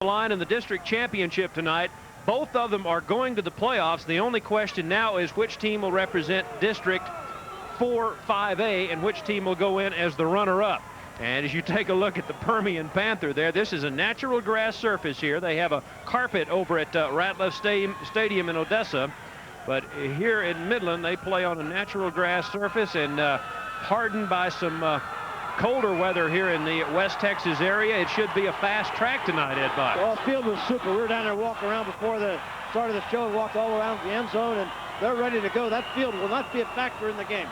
line in the district championship tonight. Both of them are going to the playoffs. The only question now is which team will represent District 4-5A and which team will go in as the runner-up. And as you take a look at the Permian Panther there, this is a natural grass surface here. They have a carpet over at Ratliff Stadium in Odessa. But here in Midland, they play on a natural grass surface and hardened by some colder weather here in the West Texas area. It should be a fast track tonight, Ed Box. Well, the field was super. We were down there walking around before the start of the show and walked all around the end zone, and they're ready to go. That field will not be a factor in the game.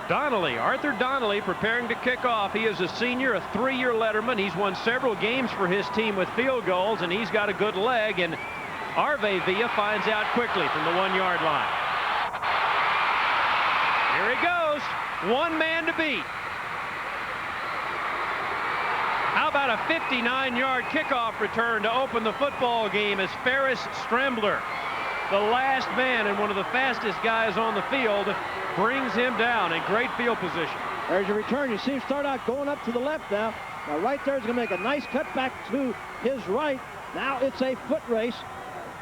Donnelly, Arthur Donnelly, preparing to kick off. He is a senior, a 3-year letterman. He's won several games for his team with field goals, and he's got a good leg. And Arve Villa finds out quickly from the 1-yard line. Here he goes. One man to beat. How about a 59-yard kickoff return to open the football game as Ferris Strembler, the last man and one of the fastest guys on the field, brings him down in great field position. There's your return. You see him start out going up to the left now. Now right there is going to make a nice cut back to his right. Now it's a foot race.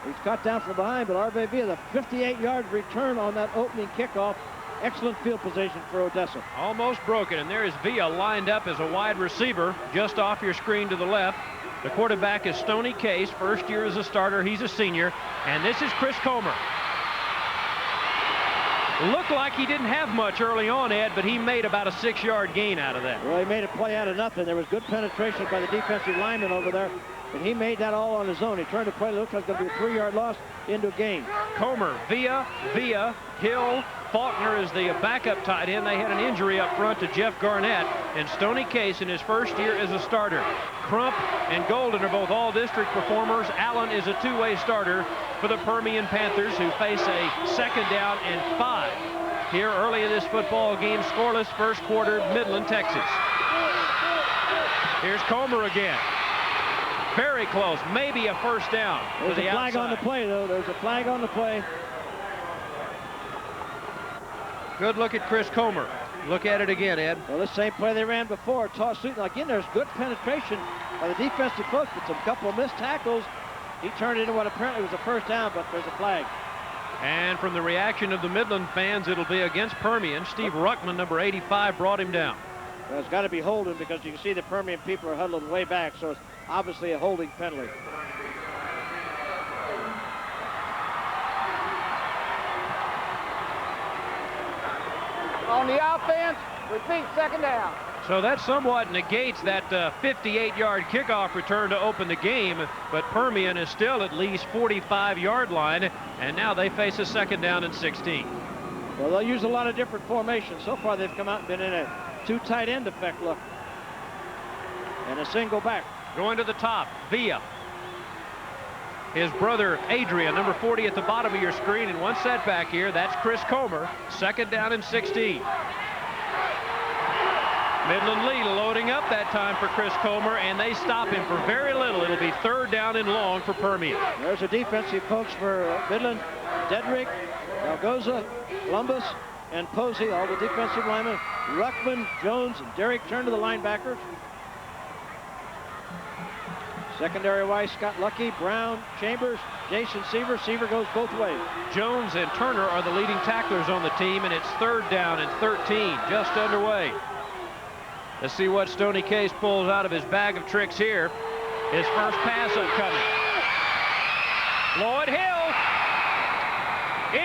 He's cut down from behind, but Arve Villa, the 58-yard return on that opening kickoff. Excellent field position for Odessa. Almost broken, and there is Villa lined up as a wide receiver just off your screen to the left. The quarterback is Stoney Case, first year as a starter. He's a senior, and this is Chris Comer. Looked like he didn't have much early on, Ed, but he made about a 6-yard gain out of that. Well, he made a play out of nothing. There was good penetration by the defensive lineman over there, but he made that all on his own. He turned the play, looked like it was going to be a 3-yard loss into a gain. Comer, Villa, Hill, Faulkner is the backup tight end. They had an injury up front to Jeff Garnett, and Stoney Case in his first year as a starter. Crump and Golden are both all-district performers. Allen is a two-way starter for the Permian Panthers, who face a 2nd down and 5 here early in this football game. Scoreless first quarter, Midland, Texas. Here's Comer again. Very close, maybe a first down. There's a flag on the play, though. There's a flag on the play. Good look at Chris Comer. Look at it again, Ed. Well, the same play they ran before. Toss suit. Now, again, there's good penetration by the defensive folks, but some couple of missed tackles. He turned it into what apparently was a first down, but there's a flag. And from the reaction of the Midland fans, it'll be against Permian. Steve Ruckman, number 85, brought him down. Well, it's got to be holding because you can see the Permian people are huddled way back, so it's obviously a holding penalty. On the offense, repeat 2nd down. So that somewhat negates that 58-yard kickoff return to open the game, but Permian is still at least 45-yard line, and now they face a 2nd down and 16. Well, they'll use a lot of different formations. So far, they've come out and been in a 2 tight end effect look. And a single back. Going to the top, Villa. His brother, Adrian, number 40 at the bottom of your screen, and one setback here. That's Chris Comer, 2nd down and 16. Midland Lee loading up that time for Chris Comer, and they stop him for very little. It'll be 3rd down and long for Permian. There's a defensive folks for Midland. Dedrick, Algoza, Columbus, and Posey, all the defensive linemen. Ruckman, Jones, and Derrick Turner, the linebackers. Secondary-wise, Scott Lucky, Brown, Chambers, Jason Seaver. Seaver goes both ways. Jones and Turner are the leading tacklers on the team, and it's 3rd down and 13, just underway. Let's see what Stoney Case pulls out of his bag of tricks here. His first pass upcoming. Lloyd Hill.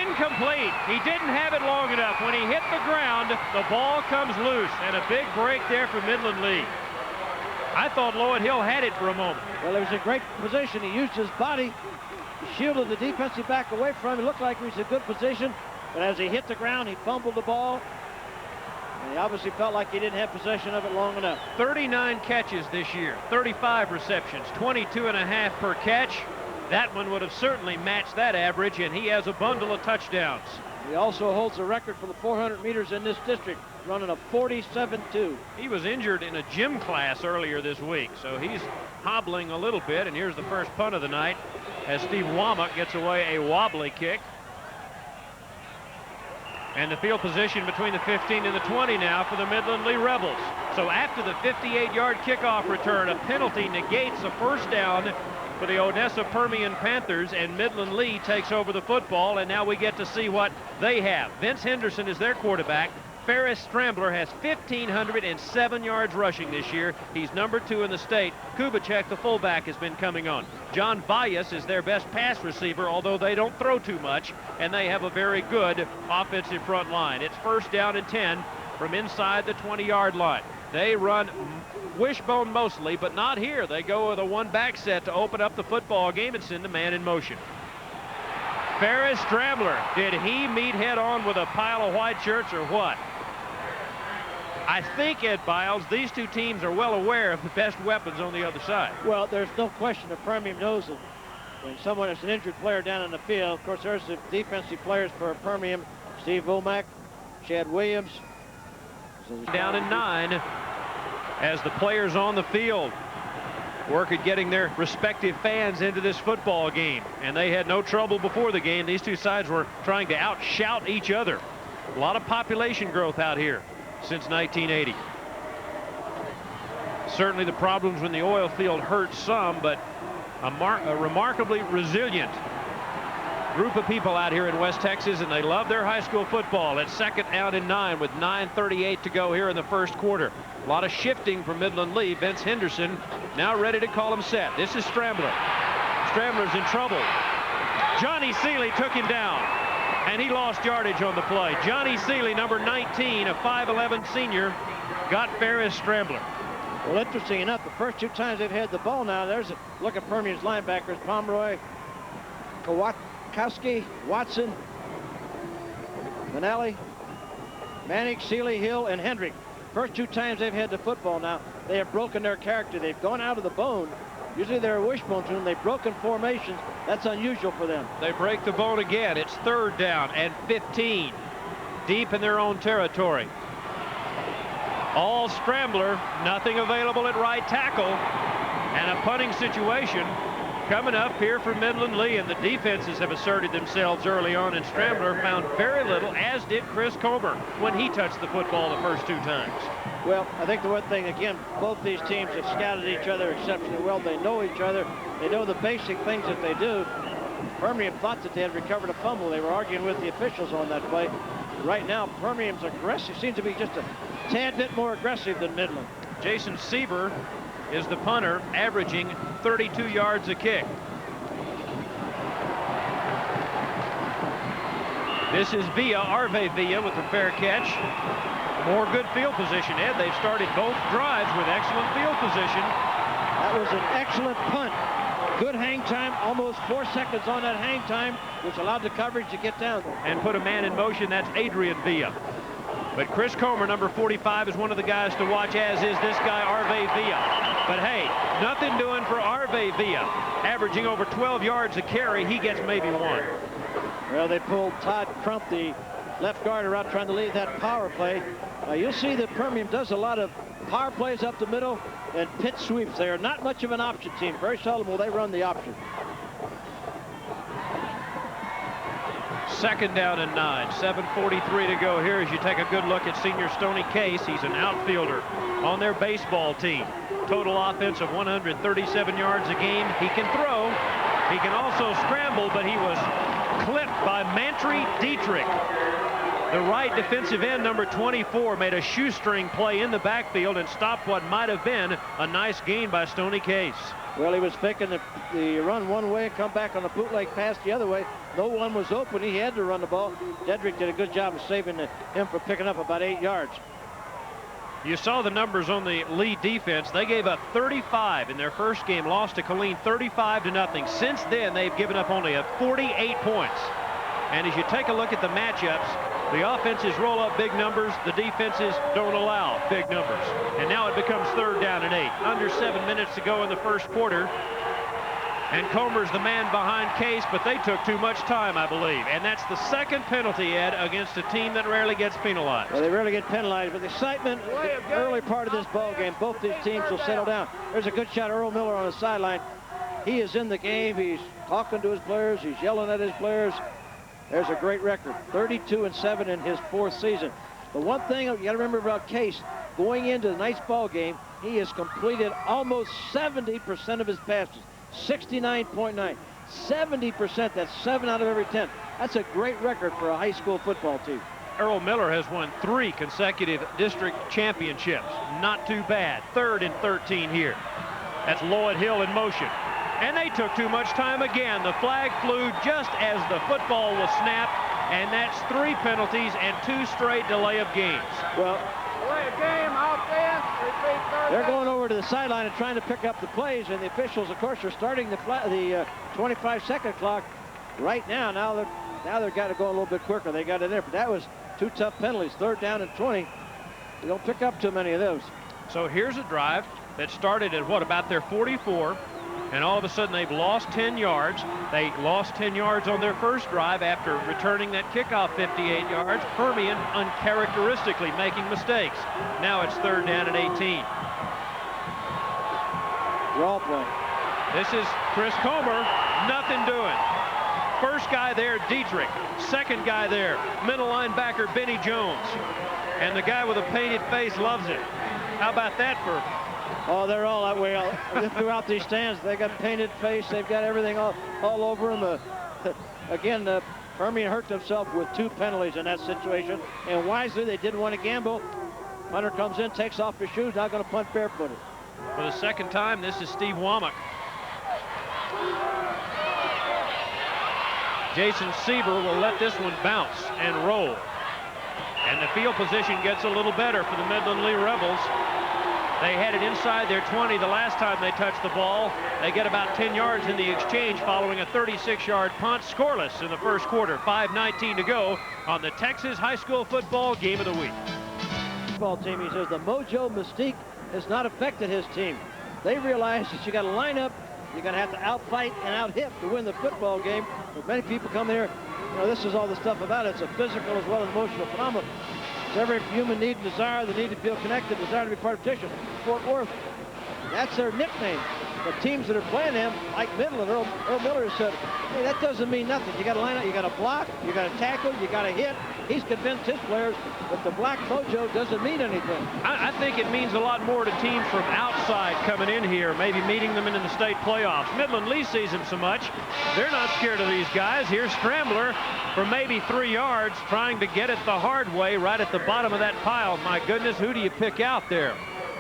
Incomplete. He didn't have it long enough. When he hit the ground, the ball comes loose, and a big break there for Midland Lee. I thought Lloyd Hill had it for a moment. Well, it was a great position. He used his body. He shielded the defensive back away from him. It looked like he was in a good position, but as he hit the ground, he fumbled the ball. And he obviously felt like he didn't have possession of it long enough. 39 catches this year, 35 receptions, 22.5 per catch. That one would have certainly matched that average, and he has a bundle of touchdowns. He also holds the record for the 400 meters in this district, running a 47.2. He was injured in a gym class earlier this week, so he's hobbling a little bit. And here's the first punt of the night as Steve Womack gets away a wobbly kick. And the field position between the 15 and the 20 now for the Midland Lee Rebels. So after the 58-yard kickoff return, a penalty negates a first down for the Odessa Permian Panthers, and Midland Lee takes over the football, and now we get to see what they have. Vince Henderson is their quarterback. Ferris Strambler has 1,507 yards rushing this year. He's number 2 in the state. Kubicek, the fullback, has been coming on. John Valles is their best pass receiver, although they don't throw too much, and they have a very good offensive front line. It's first down and 10 from inside the 20-yard line. They run wishbone mostly, but not here. They go with a one-back set to open up the football game and send the man in motion. Ferris Strambler, did he meet head-on with a pile of white shirts or what? I think, Ed Biles, these two teams are well aware of the best weapons on the other side. Well, there's no question that Permian knows that when someone is an injured player down in the field, of course, there's the defensive players for Permian, Steve Womack, Chad Williams. Down in 9 as the players on the field work at getting their respective fans into this football game. And they had no trouble before the game. These two sides were trying to outshout each other. A lot of population growth out here since 1980. Certainly the problems when the oil field hurt some, but a remarkably resilient group of people out here in West Texas, and they love their high school football. It's second down and 9 with 9:38 to go here in the first quarter. A lot of shifting from Midland Lee. Vince Henderson now ready to call him set. This is Strambler. Strambler's in trouble. Johnny Seeley took him down, and he lost yardage on the play. Johnny Seeley, number 19, a 5'11 senior, got Ferris Strambler. Well, interesting enough, the first 2 times they've had the ball now, there's a look at Permian's linebackers, Pomeroy, Kowski, Watson, Manelli, Manning, Seeley, Hill, and Hendrick. First 2 times they've had the football now, they have broken their character. They've gone out of the bone. Usually they're a wishbone team. They've broken formations. That's unusual for them. They break the bone again. It's third down and 15, deep in their own territory. All Strambler, nothing available at right tackle, and a punting situation coming up here for Midland Lee, and the defenses have asserted themselves early on, and Strambler found very little, as did Chris Comer when he touched the football the first 2 times. Well, I think the one thing, again, both these teams have scouted each other exceptionally well. They know each other. They know the basic things that they do. Permian thought that they had recovered a fumble. They were arguing with the officials on that play. Right now, Permian's aggressive, seems to be just a tad bit more aggressive than Midland. Jason Sieber is the punter, averaging 32 yards a kick. This is Villa, Arve Villa, with a fair catch. More good field position, Ed. They've started both drives with excellent field position. That was an excellent punt. Good hang time, almost 4 seconds on that hang time, which allowed the coverage to get down. And put a man in motion. That's Adrian Villa. But Chris Comer, number 45, is one of the guys to watch, as is this guy, Arve Villa. But hey, nothing doing for Arve Villa. Averaging over 12 yards a carry, he gets maybe 1. Well, they pulled Todd Crump, the left guarder, out trying to lead that power play. You'll see that Permian does a lot of power plays up the middle and pit sweeps. They are not much of an option team. Very seldom will they run the option. Second down and 9, 7:43 to go here as you take a good look at senior Stoney Case. He's an outfielder on their baseball team. Total offense of 137 yards a game. He can throw. He can also scramble, but he was clipped by Mantry Dietrich. The right defensive end, number 24, made a shoestring play in the backfield and stopped what might have been a nice gain by Stoney Case. Well, he was picking the run one way, come back on a bootleg pass the other way. No one was open. He had to run the ball. Dedrick did a good job of saving him from picking up about 8 yards. You saw the numbers on the Lee defense. They gave up 35 in their first game, lost to Killeen 35-0. Since then, they've given up only 48 points. And as you take a look at the matchups, the offenses roll up big numbers. The defenses don't allow big numbers. And now it becomes third down and 8. Under 7 minutes to go in the first quarter. And Comer's the man behind Case, but they took too much time, I believe. And that's the second penalty, Ed, against a team that rarely gets penalized. Well, they rarely get penalized, but the excitement, the early part of this ball game, both these teams will settle down. There's a good shot of Earl Miller on the sideline. He is in the game. He's talking to his players. He's yelling at his players. There's a great record, 32-7 in his 4th season. The one thing you got to remember about Case, going into tonight's ball game, he has completed almost 70% of his passes. 69.9. 70%, that's 7 out of every 10. That's a great record for a high school football team. Earl Miller has won 3 consecutive district championships. Not too bad. 3rd and 13 here. That's Lloyd Hill in motion. And they took too much time again. The flag flew just as the football was snapped, and that's 3 penalties and 2 straight delay of games. Well, delay of game, offense, repeat third. They're going over to the sideline and trying to pick up the plays, and the officials, of course, are starting the 25-second clock right now. Now they've got to go a little bit quicker. They got it there, but that was 2 tough penalties. 3rd down and 20. You don't pick up too many of those. So here's a drive that started at what, about their 44, and all of a sudden they've lost 10 yards. They lost 10 yards on their first drive after returning that kickoff 58 yards. Permian uncharacteristically making mistakes. Now it's 3rd down and 18. Draw play. This is Chris Comer, nothing doing. First guy there, Dietrich. Second guy there, middle linebacker Benny Jones. And the guy with a painted face loves it. How about that for... Oh, they're all that way throughout these stands. They got painted face. They've got everything all over them. Again, Permian hurt themselves with 2 penalties in that situation. And wisely, they didn't want to gamble. Hunter comes in, takes off his shoes, now going to punt barefooted. For the second time, this is Steve Womack. Jason Sieber will let this one bounce and roll. And the field position gets a little better for the Midland Lee Rebels. They had it inside their 20 the last time they touched the ball. They get about 10 yards in the exchange following a 36-yard punt. Scoreless in the first quarter. 5:19 to go on the Texas High School Football Game of the Week. Football team, he says the mojo mystique has not affected his team. They realize that you got to line up, you're going to have to outfight and out-hit to win the football game. But many people come here, you know, this is all the stuff about it. It's a physical as well as emotional phenomenon. It's every human need and desire, the need to feel connected, desire to be part of tradition. Fort Worth, that's their nickname. The teams that are playing them, like Midland, Earl Miller said, hey, that doesn't mean nothing. You got to line up, you got to block, you got to tackle, you got to hit. He's convinced his players that the black mojo doesn't mean anything. I think it means a lot more to teams from outside coming in here, maybe meeting them in the state playoffs. Midland Lee sees them so much, they're not scared of these guys. Here's Scrambler for maybe 3 yards, trying to get it the hard way right at the bottom of that pile. My goodness, who do you pick out there?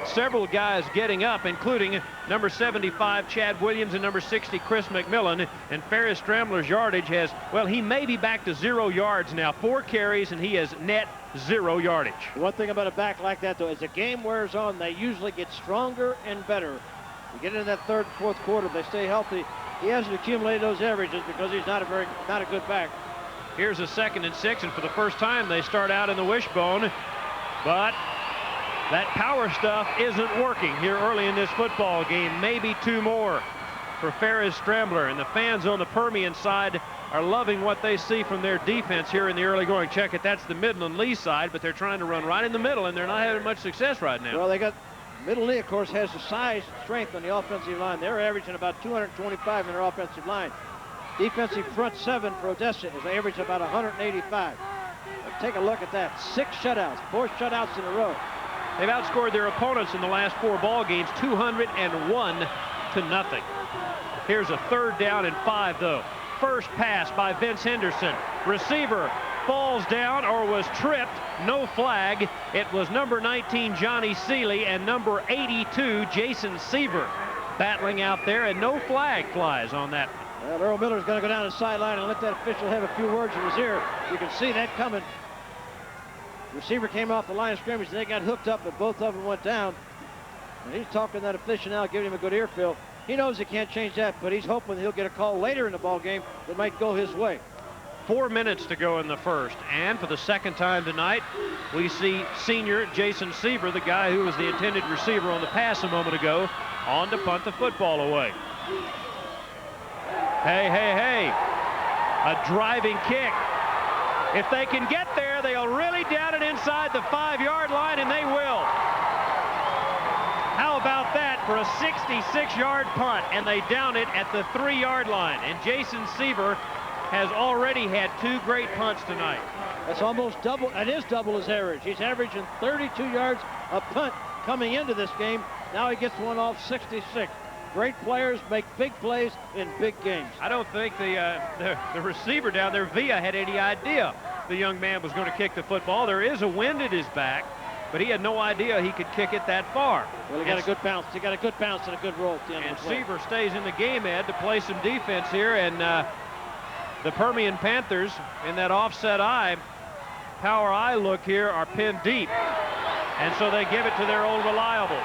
Several guys getting up, including number 75, Chad Williams, and number 60, Chris McMillan. And Ferris Scrambler's yardage has, well, he may be back to 0 yards now. 4 carries, and he has net 0 yardage. One thing about a back like that, though, as the game wears on, they usually get stronger and better. You get into that 3rd and 4th quarter, they stay healthy. He hasn't accumulated those averages because he's not a good back. Here's a 2nd and 6, and for the first time, they start out in the wishbone. But that power stuff isn't working here early in this football game. Maybe 2 more for Ferris Scrambler. And the fans on the Permian side are loving what they see from their defense here in the early going. Check it, that's the Midland Lee side, but they're trying to run right in the middle, and they're not having much success right now. Well, they got Midland Lee, of course, has the size and strength on the offensive line. They're averaging about 225 in their offensive line. Defensive front 7 for Odessa is averaging about 185. But take a look at that. 6 shutouts, 4 shutouts in a row. They've outscored their opponents in the last 4 ball games 201 to nothing. Here's a 3rd down and 5, though. First pass by Vince Henderson. Receiver falls down or was tripped. No flag. It was number 19, Johnny Seeley, and number 82, Jason Sieber, battling out there, and no flag flies on that. Well, Earl Miller's going to go down the sideline and let that official have a few words in his ear. You can see that coming. Receiver came off the line of scrimmage, and they got hooked up, but both of them went down. And he's talking to that official now, giving him a good earfeel. He knows he can't change that, but he's hoping he'll get a call later in the ball game that might go his way. 4 minutes to go in the first, and for the second time tonight, we see senior Jason Sieber, the guy who was the intended receiver on the pass a moment ago, on to punt the football away. Hey, hey, hey, a driving kick. If they can get there, they'll really down it inside the 5-yard line, and they will. How about that for a 66-yard punt, and they down it at the 3-yard line. And Jason Sieber has already had 2 great punts tonight. That's almost double. It is double his average. He's averaging 32 yards a punt coming into this game. Now he gets one off 66. Great players make big plays in big games. I don't think the receiver down there, Villa, had any idea the young man was going to kick the football. There is a wind at his back, but he had no idea he could kick it that far. Well, he got a good bounce. He got a good bounce and a good roll at the end of the play. And Seaver stays in the game, Ed, to play some defense here. And the Permian Panthers, in that offset eye, power eye look here, are pinned deep. And so they give it to their old reliable.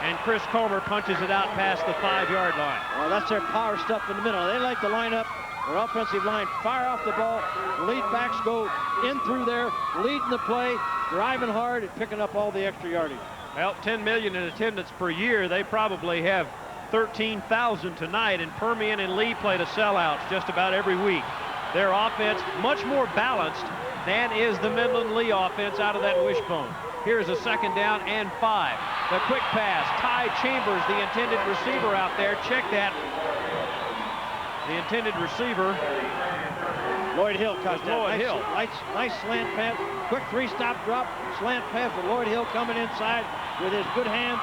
And Chris Comer punches it out past the 5-yard line. Well, that's their power stuff in the middle. They like to line up their offensive line, fire off the ball. Lead backs go in through there, leading the play, driving hard, and picking up all the extra yardage. Well, 10 million in attendance per year. They probably have 13,000 tonight, and Permian and Lee play the sellouts just about every week. Their offense much more balanced than is the Midland Lee offense out of that wishbone. Here's a 2nd down and 5. The quick pass. Ty Chambers, the intended receiver out there. Check that. The intended receiver. Lloyd Hill caught that. Lloyd Hill. Nice slant pass. Quick 3-stop drop. Slant pass with Lloyd Hill coming inside with his good hands.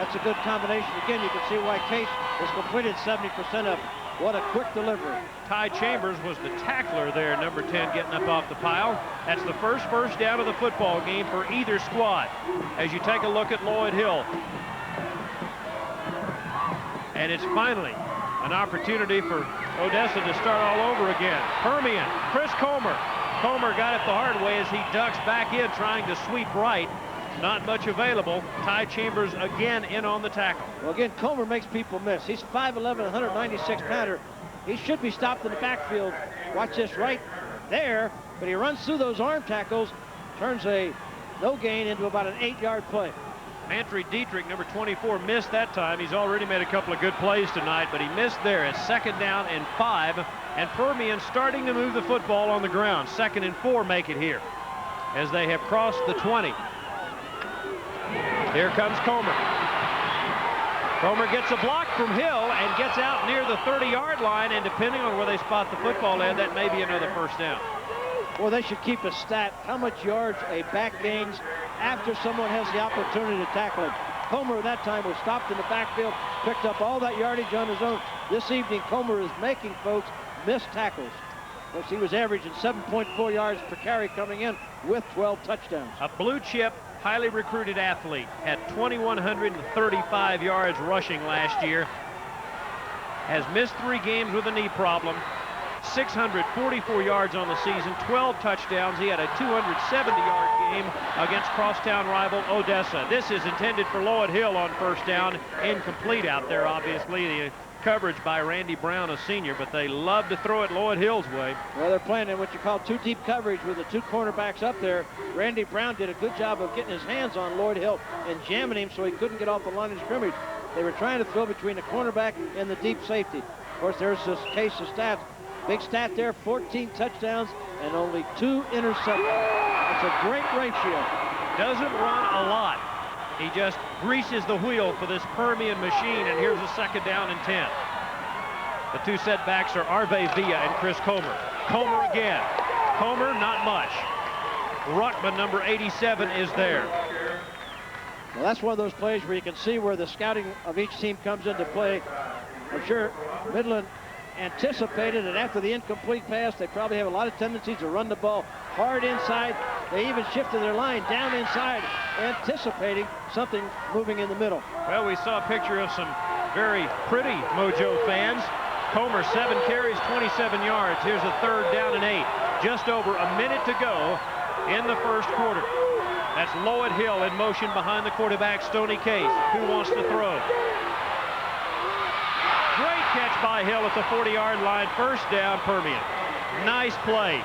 That's a good combination. Again, you can see why Case has completed 70% of it. What a quick delivery. Ty Chambers was the tackler there, number 10, getting up off the pile. That's the first down of the football game for either squad. As you take a look at Lloyd Hill. And it's finally an opportunity for Odessa to start all over again. Permian, Chris Comer. Comer got it the hard way as he ducks back in, trying to sweep right. Not much available. Ty Chambers again in on the tackle. Well, again, Comer makes people miss. He's 5'11", 196-pounder. He should be stopped in the backfield. Watch this right there, but he runs through those arm tackles, turns a no gain into about an 8-yard play. Mantry Dietrich, number 24, missed that time. He's already made a couple of good plays tonight, but he missed there at 2nd down and 5. And Permian starting to move the football on the ground. 2nd and 4 make it here as they have crossed the 20. Here comes Comer. Comer gets a block from Hill and gets out near the 30-yard line, and depending on where they spot the football in, that may be another 1st down. Well, they should keep a stat how much yards a back gains after someone has the opportunity to tackle him. Comer that time was stopped in the backfield, picked up all that yardage on his own. This evening, Comer is making folks miss tackles. Of course, he was averaging 7.4 yards per carry coming in with 12 touchdowns. A blue chip, highly recruited athlete, had 2,135 yards rushing last year, has missed 3 games with a knee problem, 644 yards on the season, 12 touchdowns. He had a 270-yard game against crosstown rival Odessa. This is intended for Lloyd Hill on 1st down. Incomplete out there, obviously. The coverage by Randy Brown, a senior, but they love to throw it Lloyd Hill's way. Well, they're playing in what you call 2 deep coverage with the 2 cornerbacks up there. Randy Brown did a good job of getting his hands on Lloyd Hill and jamming him so he couldn't get off the line of scrimmage. They were trying to throw between the cornerback and the deep safety. Of course, there's this case of stats. Big stat there, 14 touchdowns and only 2 interceptions. It's a great ratio. Doesn't run a lot. He just greases the wheel for this Permian machine, and here's a 2nd down and 10. The 2 setbacks are Arve Villa and Chris Comer. Comer again. Comer, not much. Ruckman, number 87, is there. Well, that's one of those plays where you can see where the scouting of each team comes into play. I'm sure Midland anticipated that after the incomplete pass, they probably have a lot of tendencies to run the ball hard inside. They even shifted their line down inside, anticipating something moving in the middle. Well, we saw a picture of some very pretty Mojo fans. Comer, 7 carries, 27 yards. Here's a 3rd down and 8. Just over a minute to go in the 1st quarter. That's Lloyd Hill in motion behind the quarterback, Stoney Case. Who wants to throw? Great catch by Hill at the 40-yard line. 1st down, Permian. Nice play.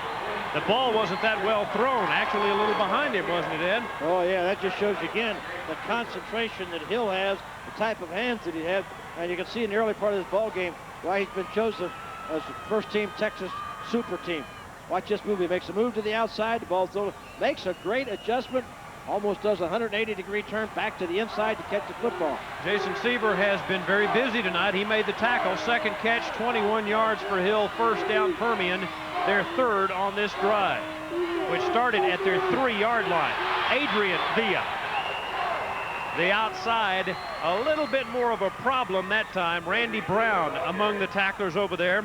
The ball wasn't that well thrown. Actually, a little behind him, wasn't it, Ed? Oh, yeah, that just shows you again the concentration that Hill has, the type of hands that he has. And you can see in the early part of this ball game why he's been chosen as the 1st-team Texas super team. Watch this move. He makes a move to the outside. The ball's thrown. Makes a great adjustment. Almost does a 180-degree turn back to the inside to catch the football. Jason Seaver has been very busy tonight. He made the tackle. 2nd catch, 21 yards for Hill. 1st down, Permian. Their 3rd on this drive. which started at their 3-yard line. Adrian Villa. The outside, a little bit more of a problem that time. Randy Brown among the tacklers over there,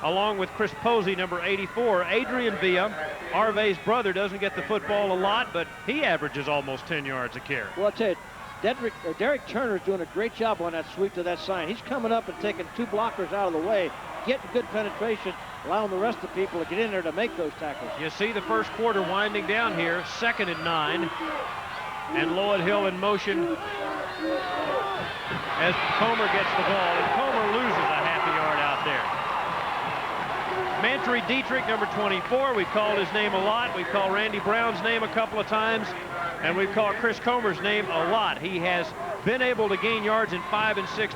along with Chris Posey, number 84. Adrian Villa, Arve's brother, doesn't get the football a lot, but he averages almost 10 yards a carry. Well, I'll tell you, Derek Turner's doing a great job on that sweep to that sign. He's coming up and taking 2 blockers out of the way, getting good penetration, allowing the rest of the people to get in there to make those tackles. You see the first quarter winding down here, 2nd and 9. And Lloyd Hill in motion as Comer gets the ball, and Comer loses a half a yard out there. Mantry Dietrich, number 24. We've called his name a lot. We've called Randy Brown's name a couple of times, and we've called Chris Comer's name a lot. He has been able to gain yards in 5 and 6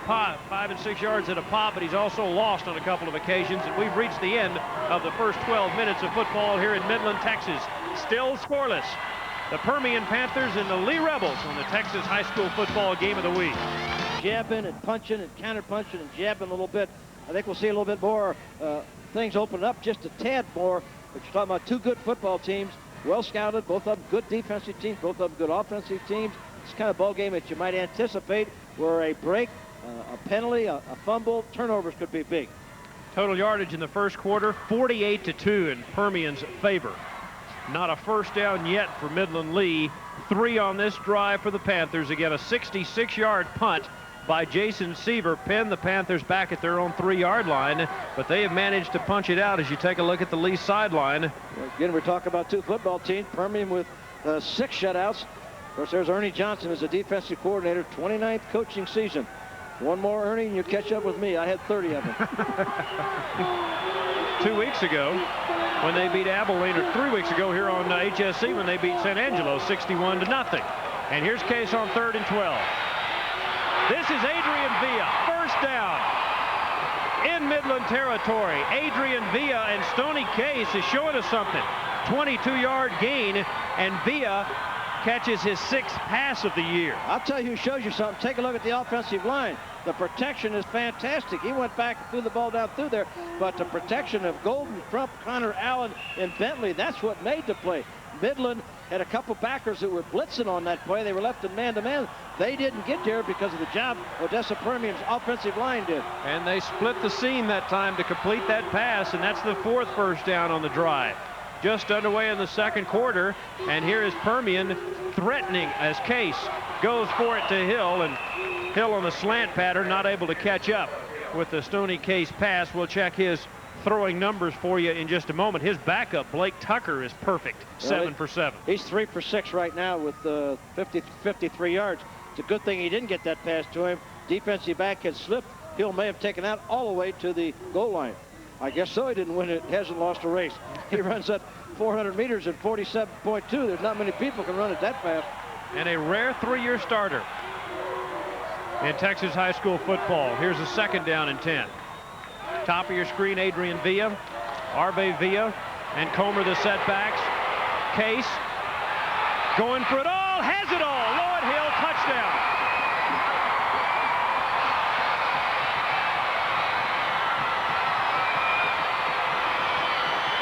yards at a pop, but he's also lost on a couple of occasions, and we've reached the end of the first 12 minutes of football here in Midland, Texas. Still scoreless. The Permian Panthers and the Lee Rebels on the Texas High School Football Game of the Week. Jabbing and punching and counter-punching and jabbing a little bit. I think we'll see a little bit more things open up just a tad more. But you're talking about 2 good football teams, well scouted, both of them good defensive teams, both of them good offensive teams. It's the kind of ball game that you might anticipate where a break, a penalty, a fumble, turnovers could be big. Total yardage in the first quarter, 48-2 in Permian's favor. Not a first down yet for Midland Lee. 3 on this drive for the Panthers. Again, a 66-yard punt by Jason Seaver pinned the Panthers back at their own 3-yard line, but they have managed to punch it out as you take a look at the Lee sideline. Well, again, we're talking about 2 football teams. Permian with 6 shutouts. Of course, there's Ernie Johnson as a defensive coordinator, 29th coaching season. One more, Ernie, and you catch up with me. I had 30 of them. 2 weeks ago, when they beat Abilene, or 3 weeks ago here on HSC when they beat San Angelo 61-0. And here's Case on 3rd and 12. This is Adrian Villa, first down in Midland territory. Adrian Villa, and Stoney Case is showing us something. 22-yard gain, and Villa catches his 6th pass of the year. I'll tell you who shows you something. Take a look at the offensive line. The protection is fantastic. He went back and threw the ball down through there, but the protection of Golden, Crump, Connor, Allen, and Bentley, that's what made the play. Midland had a couple backers that were blitzing on that play. They were left in man-to-man. They didn't get there because of the job Odessa Permian's offensive line did. And they split the seam that time to complete that pass, and that's the 4th first down on the drive. Just underway in the second quarter, and here is Permian threatening as Case goes for it to Hill, and Hill on the slant pattern not able to catch up with the Stoney Case pass. We'll check his throwing numbers for you in just a moment. His backup, Blake Tucker, is perfect, 7 for 7. He's 3 for 6 right now with 53 yards. It's a good thing he didn't get that pass to him. Defensive back had slipped. Hill may have taken out all the way to the goal line. I guess so. He didn't win it. Hasn't lost a race. He runs up 400 meters at 47.2. There's not many people can run it that fast. And a rare 3-year starter in Texas high school football. Here's a 2nd down and 10. Top of your screen, Adrian Villa, Arve Villa, and Comer the setbacks. Case going for it all, has it all. Lloyd Hill, touchdown.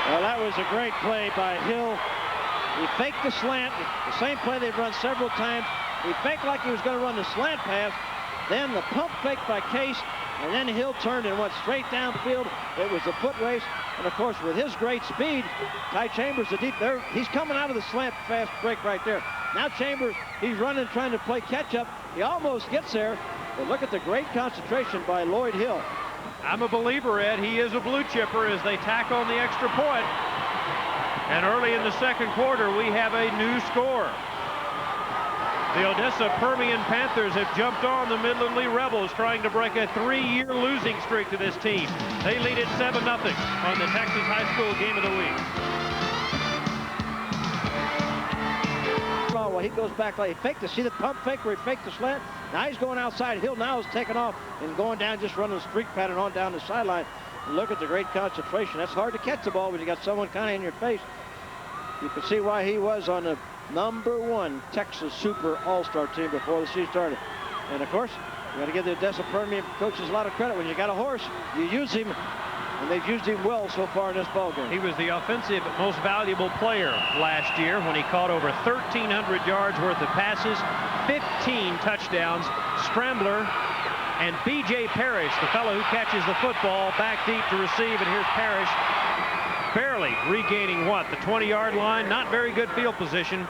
Well, that was a great play by Hill. He faked the slant, the same play they've run several times. He faked like he was going to run the slant pass, then the pump fake by Case, and then Hill turned and went straight downfield. It was a foot race, and of course, with his great speed, Ty Chambers, he's coming out of the slant fast break right there. Now Chambers, he's running, trying to play catch-up. He almost gets there, but look at the great concentration by Lloyd Hill. I'm a believer, Ed. He is a blue chipper as they tack on the extra point. And early in the second quarter, we have a new score. The Odessa Permian Panthers have jumped on the Midland Lee Rebels, trying to break a 3-year losing streak to this team. They lead it 7-0 on the Texas High School Game of the Week. Well, he goes back like he faked it. See the pump fake where he faked the slant? Now he's going outside. Hill now is taking off and going down, just running a streak pattern on down the sideline. And look at the great concentration. That's hard to catch the ball when you got someone kind of in your face. You can see why he was on the #1 Texas Super All-Star team before the season started. And of course, you got to give the Odessa Permian coaches a lot of credit. When you got a horse, you use him. And they've used him well so far in this ballgame. He was the offensive most valuable player last year when he caught over 1,300 yards worth of passes, 15 touchdowns. Scrambler and B.J. Parrish, the fellow who catches the football, back deep to receive, and here's Parrish barely regaining what, the 20-yard line. Not very good field position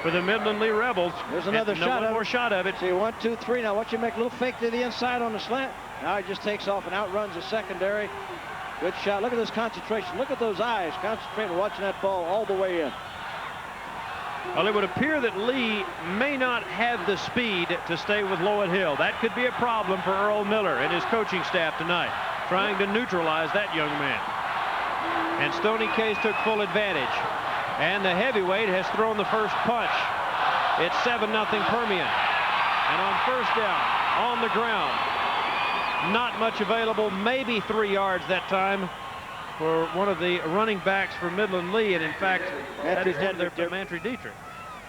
for the Midland Lee Rebels. There's another shot. One more shot of it. See, 1, 2, 3. Now watch him make a little fake to the inside on the slant. Now he just takes off and outruns the secondary. Good shot. Look at this concentration. Look at those eyes concentrating, watching that ball all the way in. Well, it would appear that Lee may not have the speed to stay with Lowett Hill. That could be a problem for Earl Miller and his coaching staff tonight, trying to neutralize that young man. And Stoney Case took full advantage. And the heavyweight has thrown the first punch. It's 7-0 Permian. And on first down, on the ground, not much available, maybe 3 yards that time for one of the running backs for Midland Lee. And in fact, that is one there for Mantry Dietrich.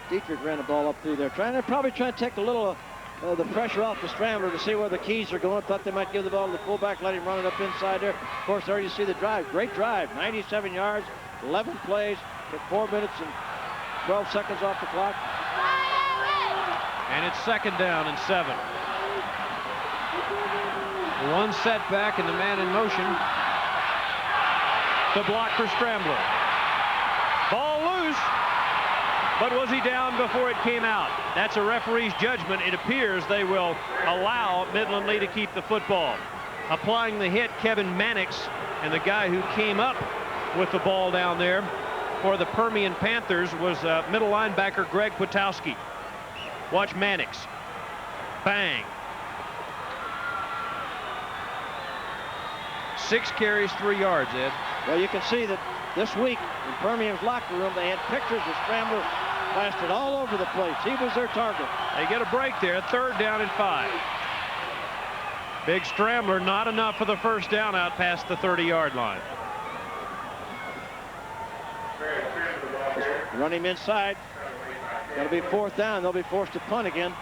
Dietrich ran the ball up through there. Probably trying to take a little the pressure off the scrambler to see where the keys are going. Thought they might give the ball to the fullback, let him run it up inside there. Of course, there you see the drive. Great drive. 97 yards, 11 plays, took 4 minutes and 12 seconds off the clock. And it's 2nd down and 7. One setback and the man in motion. The block for Scrambler. Ball loose. But was he down before it came out? That's a referee's judgment. It appears they will allow Midland Lee to keep the football. Applying the hit, Kevin Mannix, and the guy who came up with the ball down there for the Permian Panthers was middle linebacker Greg Potowski. Watch Mannix. Bang. 6 carries, 3 yards, Ed. Well, you can see that this week in Permian's locker room, they had pictures of Scrambler plastered all over the place. He was their target. They get a break there. 3rd down and 5. Big Scrambler, not enough for the first down out past the 30-yard line. Run him inside. Got to be 4th down. They'll be forced to punt again.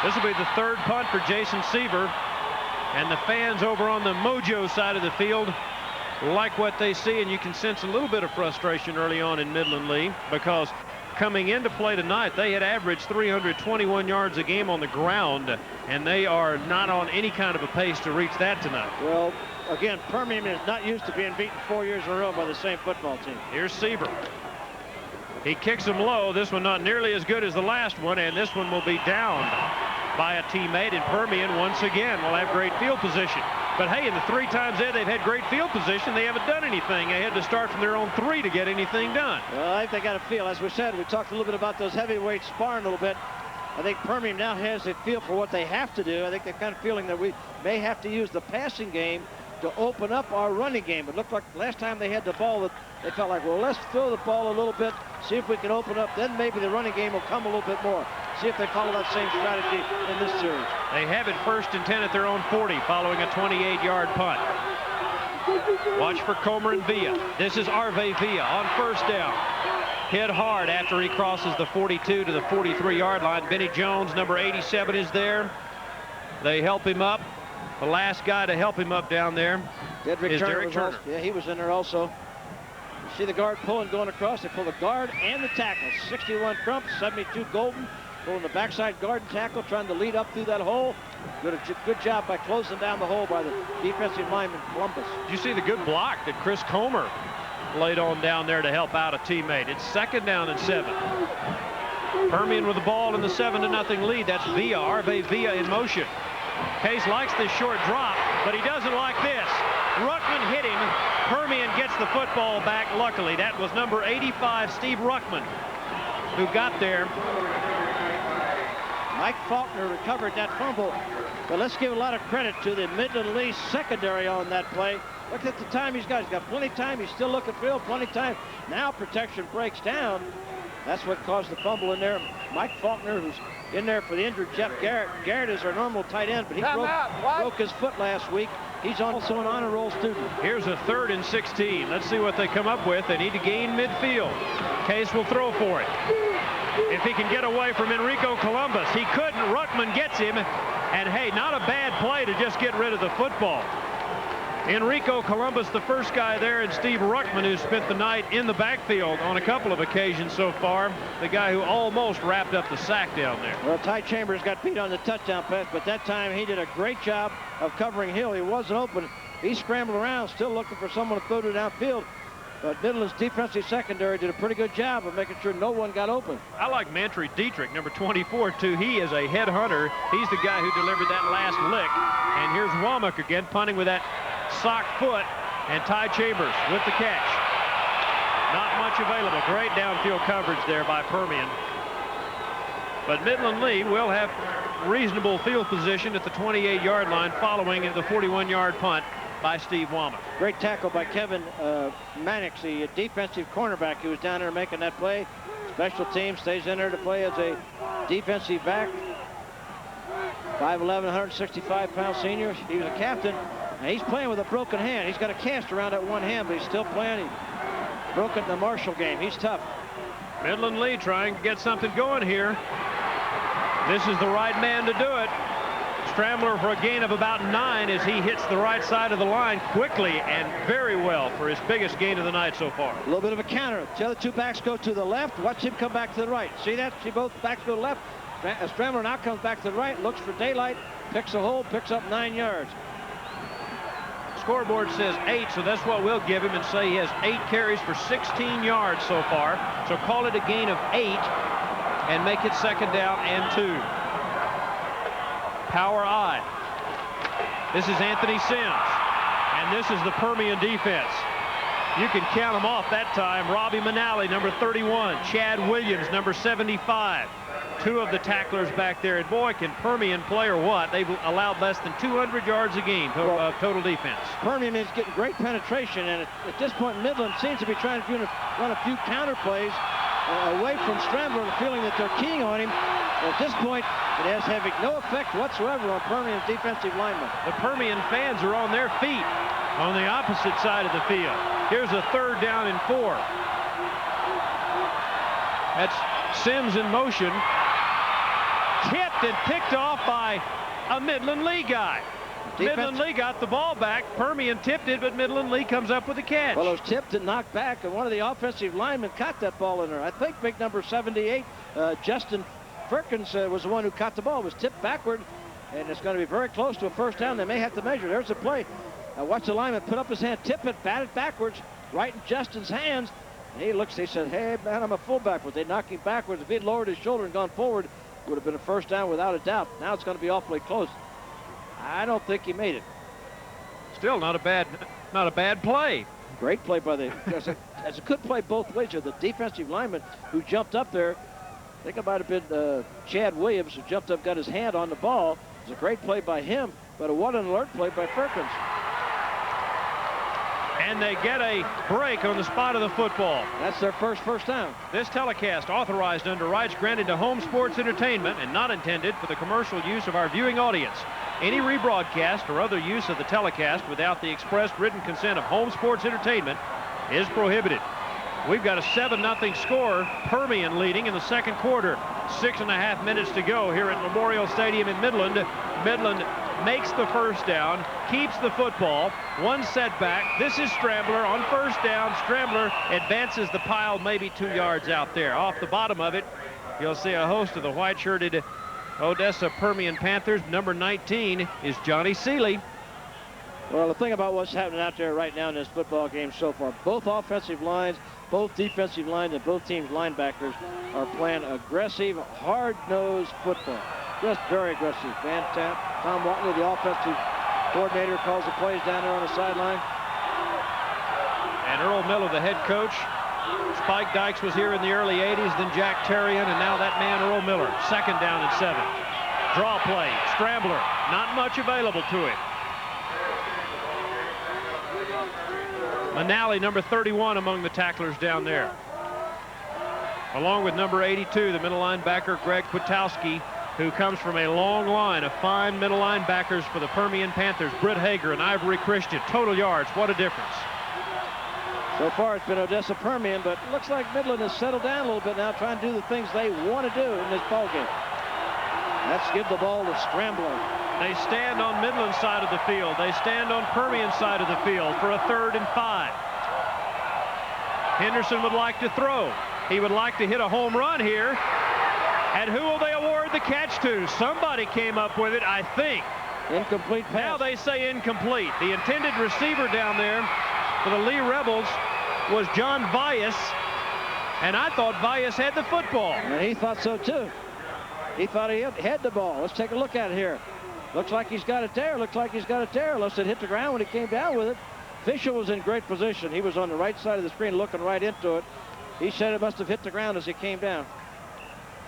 This will be the 3rd punt for Jason Seaver. And the fans over on the Mojo side of the field like what they see, and you can sense a little bit of frustration early on in Midland Lee, because coming into play tonight, they had averaged 321 yards a game on the ground, and they are not on any kind of a pace to reach that tonight. Well, again, Permian is not used to being beaten 4 years in a row by the same football team. Here's Seaver. He kicks him low. This one not nearly as good as the last one, and this one will be downed by a teammate. In Permian once again will have great field position. But hey, in the 3 times they've had great field position, they haven't done anything. They had to start from their own 3 to get anything done. Well, I think they got a feel. As we said, we talked a little bit about those heavyweights sparring a little bit. I think Permian now has a feel for what they have to do. I think they're kind of feeling that we may have to use the passing game to open up our running game. It looked like last time they had the ball that they felt like, well, let's throw the ball a little bit, see if we can open up, then maybe the running game will come a little bit more. See if they follow that same strategy in this series. They have it 1st and 10 at their own 40 following a 28-yard punt. Watch for Comer and Villa. This is Arve Villa on 1st down. Hit hard after he crosses the 42 to the 43-yard line. Benny Jones, number 87, is there. They help him up. The last guy to help him up down there is Derek Turner. Yeah, he was in there also. You see the guard pulling, going across. They pull the guard and the tackle. 61 Crump, 72 Golden. Pulling the backside guard and tackle, trying to lead up through that hole. Good job by closing down the hole by the defensive lineman, Columbus. Did you see the good block that Chris Comer laid on down there to help out a teammate? It's 2nd down and 7. Permian with the ball in the 7-0 lead. That's Villa, Arve Villa in motion. Case likes this short drop, but he doesn't like this. Ruckman hit him. Permian gets the football back, luckily. That was number 85, Steve Ruckman, who got there. Mike Faulkner recovered that fumble, but let's give a lot of credit to the Midland Lee secondary on that play. Look at the time he's got. He's got plenty of time. He's still looking field, plenty of time. Now protection breaks down. That's what caused the fumble in there. Mike Faulkner, who's in there for the injured Jeff Garrett. Garrett is our normal tight end, but he broke his foot last week. He's also an honor roll student. Here's a 3rd and 16. Let's see what they come up with. They need to gain midfield. Case will throw for it. If he can get away from Enrico Columbus. He couldn't. Ruckman gets him. And hey, not a bad play to just get rid of the football. Enrico Columbus, the first guy there, and Steve Ruckman, who spent the night in the backfield on a couple of occasions so far. The guy who almost wrapped up the sack down there. Well, Ty Chambers got beat on the touchdown pass, but that time he did a great job of covering Hill. He wasn't open. He scrambled around, still looking for someone to throw it downfield. But Midland's defensive secondary did a pretty good job of making sure no one got open. I like Mantry Dietrich, number 24, too. He is a head hunter. He's the guy who delivered that last lick. And here's Womack again, punting with that sock foot, and Ty Chambers with the catch. Not much available. Great downfield coverage there by Permian. But Midland Lee will have reasonable field position at the 28-yard line following the 41-yard punt by Steve Womack. Great tackle by Kevin Mannix, the defensive cornerback who was down there making that play. Special team stays in there to play as a defensive back. 5'11", 165-pound senior. He was a captain. And he's playing with a broken hand. He's got a cast around that one hand, but he's still playing. He broke it in the Marshall game. He's tough. Midland Lee trying to get something going here. This is the right man to do it. Scrambler for a gain of about 9 as he hits the right side of the line quickly and very well for his biggest gain of the night so far. A little bit of a counter. The other two backs go to the left. Watch him come back to the right. See that? See both backs go to the left. Scrambler now comes back to the right, looks for daylight, picks a hole, picks up 9 yards. Scoreboard says 8, so that's what we'll give him and say he has 8 carries for 16 yards so far. So call it a gain of 8 and make it 2nd down and 2. Power I. This is Anthony Sims, and this is the Permian defense. You can count them off that time. Robbie Manali, number 31. Chad Williams, number 75. 2 of the tacklers back there. And boy, can Permian play or what? They've allowed less than 200 yards a game of total defense. Permian is getting great penetration, and at this point, Midland seems to be trying to run a few counter plays away from Scrambler, and feeling that they're keying on him. At this point, it has having no effect whatsoever on Permian's defensive linemen. The Permian fans are on their feet on the opposite side of the field. Here's a 3rd down and 4. That's Sims in motion. Tipped and picked off by a Midland Lee guy. Midland Lee got the ball back. Permian tipped it, but Midland Lee comes up with the catch. Well, it was tipped and knocked back, and one of the offensive linemen caught that ball in there. I think big number 78, Justin Firkins, was the one who caught the ball. It was tipped backward, and it's going to be very close to a 1st down. They may have to measure. There's the play. Watch the lineman put up his hand, tip it, bat it backwards, right in Justin's hands. And he looks, he said, hey, man, I'm a fullback. But they knocked him backwards. If he'd lowered his shoulder and gone forward, it would have been a 1st down without a doubt. Now it's going to be awfully close. I don't think he made it. Still not a bad play. Great play by the, as it could play both ways here. The defensive lineman who jumped up there, I think it might have been Chad Williams, who jumped up, got his hand on the ball. It was a great play by him, but it wasn't an alert play by Firkins. And they get a break on the spot of the football. That's their first down. This telecast authorized under rights granted to Home Sports Entertainment and not intended for the commercial use of our viewing audience. Any rebroadcast or other use of the telecast without the express written consent of Home Sports Entertainment is prohibited. We've got a 7-0 score. Permian leading in the 2nd quarter. 6.5 minutes to go here at Memorial Stadium in Midland. Midland makes the 1st down, keeps the football. 1 setback. This is Scrambler on 1st down. Scrambler advances the pile maybe 2 yards out there. Off the bottom of it, you'll see a host of the white-shirted Odessa Permian Panthers. Number 19 is Johnny Seeley. Well, the thing about what's happening out there right now in this football game so far, both offensive lines, both defensive lines, and both teams' linebackers are playing aggressive, hard-nosed football. Just very aggressive. Tom Watley, the offensive coordinator, calls the plays down there on the sideline. And Earl Miller, the head coach. Spike Dykes was here in the early 80s, then Jack Terrian, and now that man, Earl Miller. 2nd down and 7. Draw play. Scrambler. Not much available to him. Manali, number 31, among the tacklers down there. Along with number 82, the middle linebacker, Greg Kwiatkowski, who comes from a long line of fine middle linebackers for the Permian Panthers. Britt Hager and Ivory Christian. Total yards, what a difference. So far, it's been Odessa Permian, but it looks like Midland has settled down a little bit now, trying to do the things they want to do in this ballgame. Let's give the ball to Scrambler. They stand on Midland side of the field. They stand on Permian side of the field for a 3rd and 5. Henderson would like to throw. He would like to hit a home run here. And who will they award the catch to? Somebody came up with it, I think. Incomplete pass. Now they say incomplete. The intended receiver down there for the Lee Rebels was John Valles, and I thought Valles had the football. And he thought so too. He thought he had the ball. Let's take a look at it here. Looks like he's got it there. Looks like he's got it there. Unless it hit the ground when he came down with it. Fisher was in great position. He was on the right side of the screen looking right into it. He said it must have hit the ground as he came down.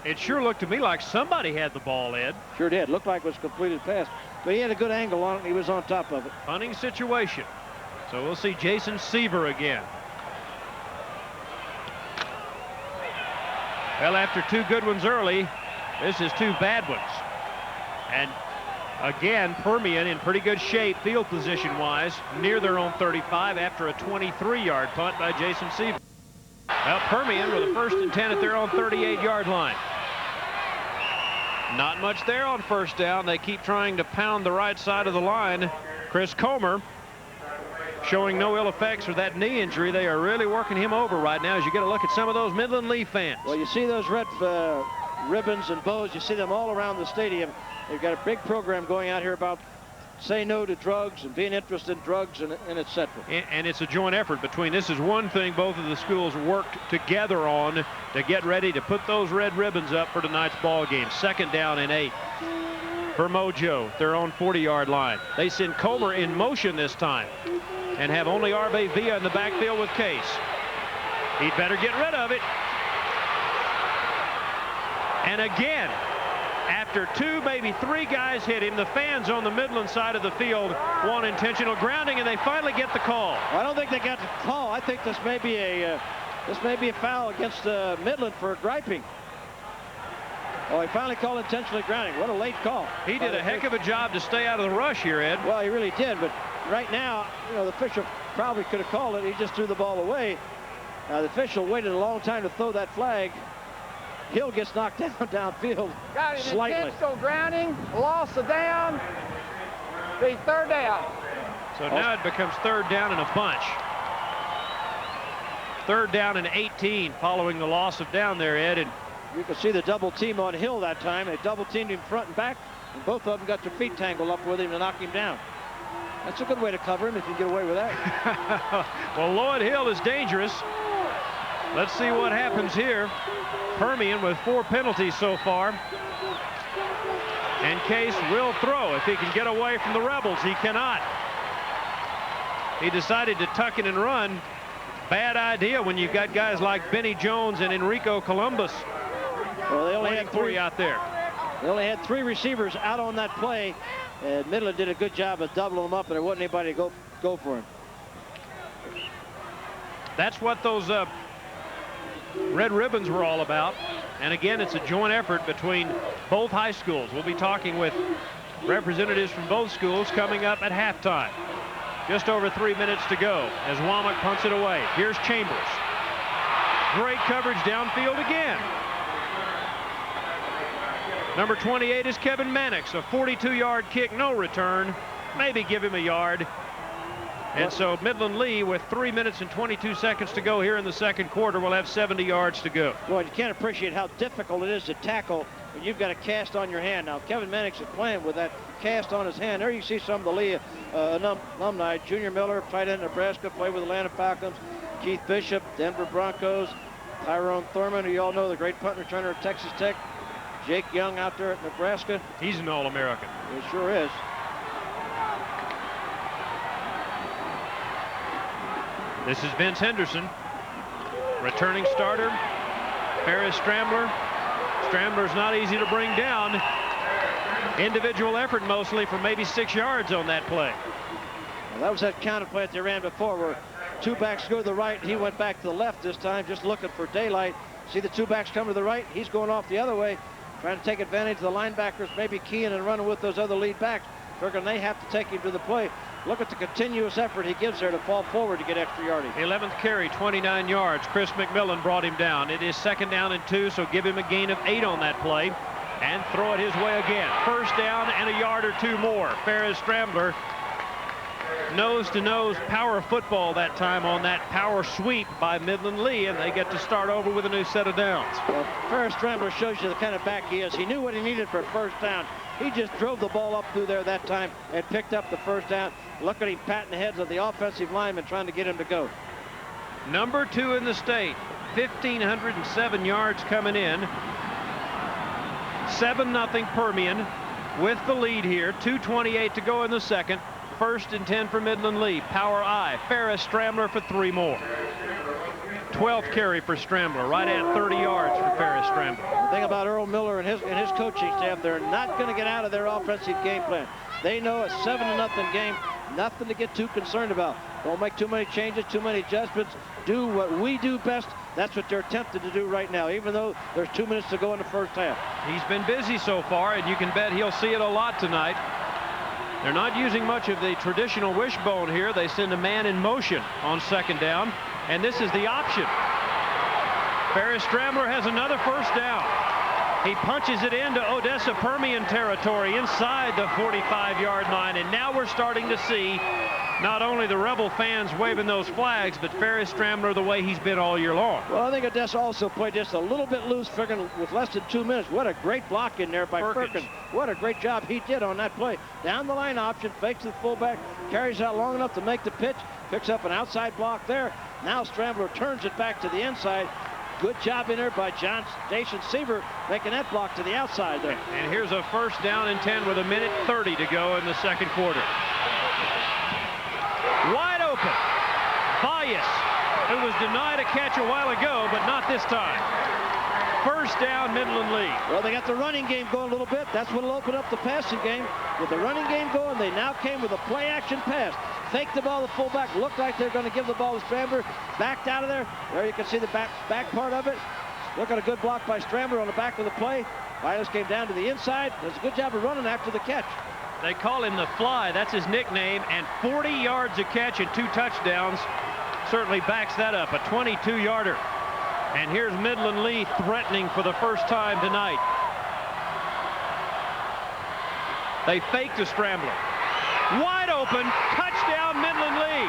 It sure looked to me like somebody had the ball, Ed. Sure did. Looked like it was a completed pass. But he had a good angle on it, and he was on top of it. Punting situation. So we'll see Jason Seaver again. Well, after 2 good ones early, this is 2 bad ones. And again, Permian in pretty good shape field position-wise, near their own 35 after a 23-yard punt by Jason Seaver. Well, Permian with a 1st and 10 at their own 38-yard line. Not much there on 1st down. They keep trying to pound the right side of the line. Chris Comer showing no ill effects for that knee injury. They are really working him over right now as you get a look at some of those Midland Lee fans. Well, you see those red ribbons and bows. You see them all around the stadium. They've got a big program going out here about say no to drugs and being interested in drugs and etc. And it's a joint effort between. This is one thing both of the schools worked together on to get ready to put those red ribbons up for tonight's ball game. 2nd down and 8 for Mojo, their own 40-yard line. They send Comer in motion this time and have only Arbe Villa in the backfield with Case. He'd better get rid of it. And again, after 2, maybe 3 guys hit him, the fans on the Midland side of the field want intentional grounding, and they finally get the call. I don't think they got the call. I think this may be a foul against Midland for griping. Oh, he finally called intentionally grounding. What a late call. He did a heck of a job to stay out of the rush here, Ed. Well, he really did, but right now, you know, the official probably could have called it. He just threw the ball away. The official waited a long time to throw that flag. Hill gets knocked down downfield slightly. Intentional grounding, loss of down, be 3rd down. So now it becomes 3rd down and a bunch. 3rd down and 18 following the loss of down there, Ed. And you can see the double team on Hill that time. They double teamed him front and back, and both of them got their feet tangled up with him to knock him down. That's a good way to cover him if you can get away with that. Well, Lloyd Hill is dangerous. Let's see what happens here. Permian with 4 penalties so far. And Case will throw if he can get away from the Rebels. He cannot. He decided to tuck it and run. Bad idea when you've got guys like Benny Jones and Enrico Columbus. Well, they only had 3 out there. They only had 3 receivers out on that play. And Midland did a good job of doubling them up, and there wasn't anybody to go for him. That's what those red ribbons were all about. And again, it's a joint effort between both high schools. We'll be talking with representatives from both schools coming up at halftime. Just over 3 minutes to go as Womack punts it away. Here's Chambers. Great coverage downfield again. Number 28 is Kevin Mannix. A 42-yard kick, no return. Maybe give him a yard. And so Midland Lee, with 3 minutes and 22 seconds to go here in the 2nd quarter, will have 70 yards to go. Boy, you can't appreciate how difficult it is to tackle when you've got a cast on your hand. Now, Kevin Mannix is playing with that cast on his hand. There you see some of the Lee alumni. Junior Miller, tight end Nebraska, played with Atlanta Falcons. Keith Bishop, Denver Broncos. Tyrone Thurman, who you all know, the great punt returner at Texas Tech. Jake Young out there at Nebraska. He's an All-American. He sure is. This is Vince Henderson, returning starter. Ferris Strambler. Strambler's not easy to bring down. Individual effort mostly for maybe 6 yards on that play. Well, that was that counter play that they ran before where 2 backs go to the right. He went back to the left this time, just looking for daylight. See the 2 backs come to the right. He's going off the other way, trying to take advantage of the linebackers, maybe keying and running with those other lead backs. Figuring they have to take him to the play. Look at the continuous effort he gives there to fall forward to get extra yardage. 11th carry, 29 yards. Chris McMillan brought him down. It is 2nd down and 2, so give him a gain of 8 on that play. and throw it his way again. First down and a yard or two more. Ferris Strambler, nose-to-nose power football that time on that power sweep by Midland Lee, and they get to start over with a new set of downs. Well, Ferris Strambler shows you the kind of back he is. He knew what he needed for first down. He just drove the ball up through there that time and picked up the first down. Look at him patting the heads of the offensive linemen trying to get him to go. Number 2 in the state, 1,507 yards coming in. 7-0 Permian with the lead here. 2:28 to go in the second. First and 10 for Midland Lee. Power I. Ferris Strambler for 3 more. 12th carry for Strambler, right at 30 yards for Ferris Strambler. The thing about Earl Miller and his coaching staff, they're not going to get out of their offensive game plan. They know a 7-0 game, nothing to get too concerned about. Don't make too many changes, too many adjustments. Do what we do best. That's what they're tempted to do right now, even though there's 2 minutes to go in the first half. He's been busy so far, and you can bet he'll see it a lot tonight. They're not using much of the traditional wishbone here. They send a man in motion on second down, and this is the option. Ferris Strambler has another first down. He punches it into Odessa Permian territory inside the 45-yard line, and now we're starting to see not only the Rebel fans waving those flags, but Ferris Strambler the way he's been all year long. Well, I think Odessa also played just a little bit loose, figuring with less than 2 minutes. What a great block in there by Perkins. What a great job he did on that play. Down the line option, fakes the fullback, carries out long enough to make the pitch, picks up an outside block there. Now Strambler turns it back to the inside. Good job in there by John Station Seaver, making that block to the outside there. And here's a first down and 10 with 1:30 to go in the second quarter. Wide open. Valles, who was denied a catch a while ago, but not this time. First down, Midland Lee. Well, they got the running game going a little bit. That's what will open up the passing game. With the running game going, they now came with a play-action pass. Faked the ball, the fullback looked like they're going to give the ball to Strambler. Backed out of there. There you can see the back part of it. Look at a good block by Strambler on the back of the play. Valles came down to the inside. Does a good job of running after the catch. They call him the Fly. That's his nickname. And 40 yards a catch and 2 touchdowns certainly backs that up. A 22-yarder. And here's Midland Lee threatening for the first time tonight. They fake to Strambler. Wide open. Touchdown, Midland Lee.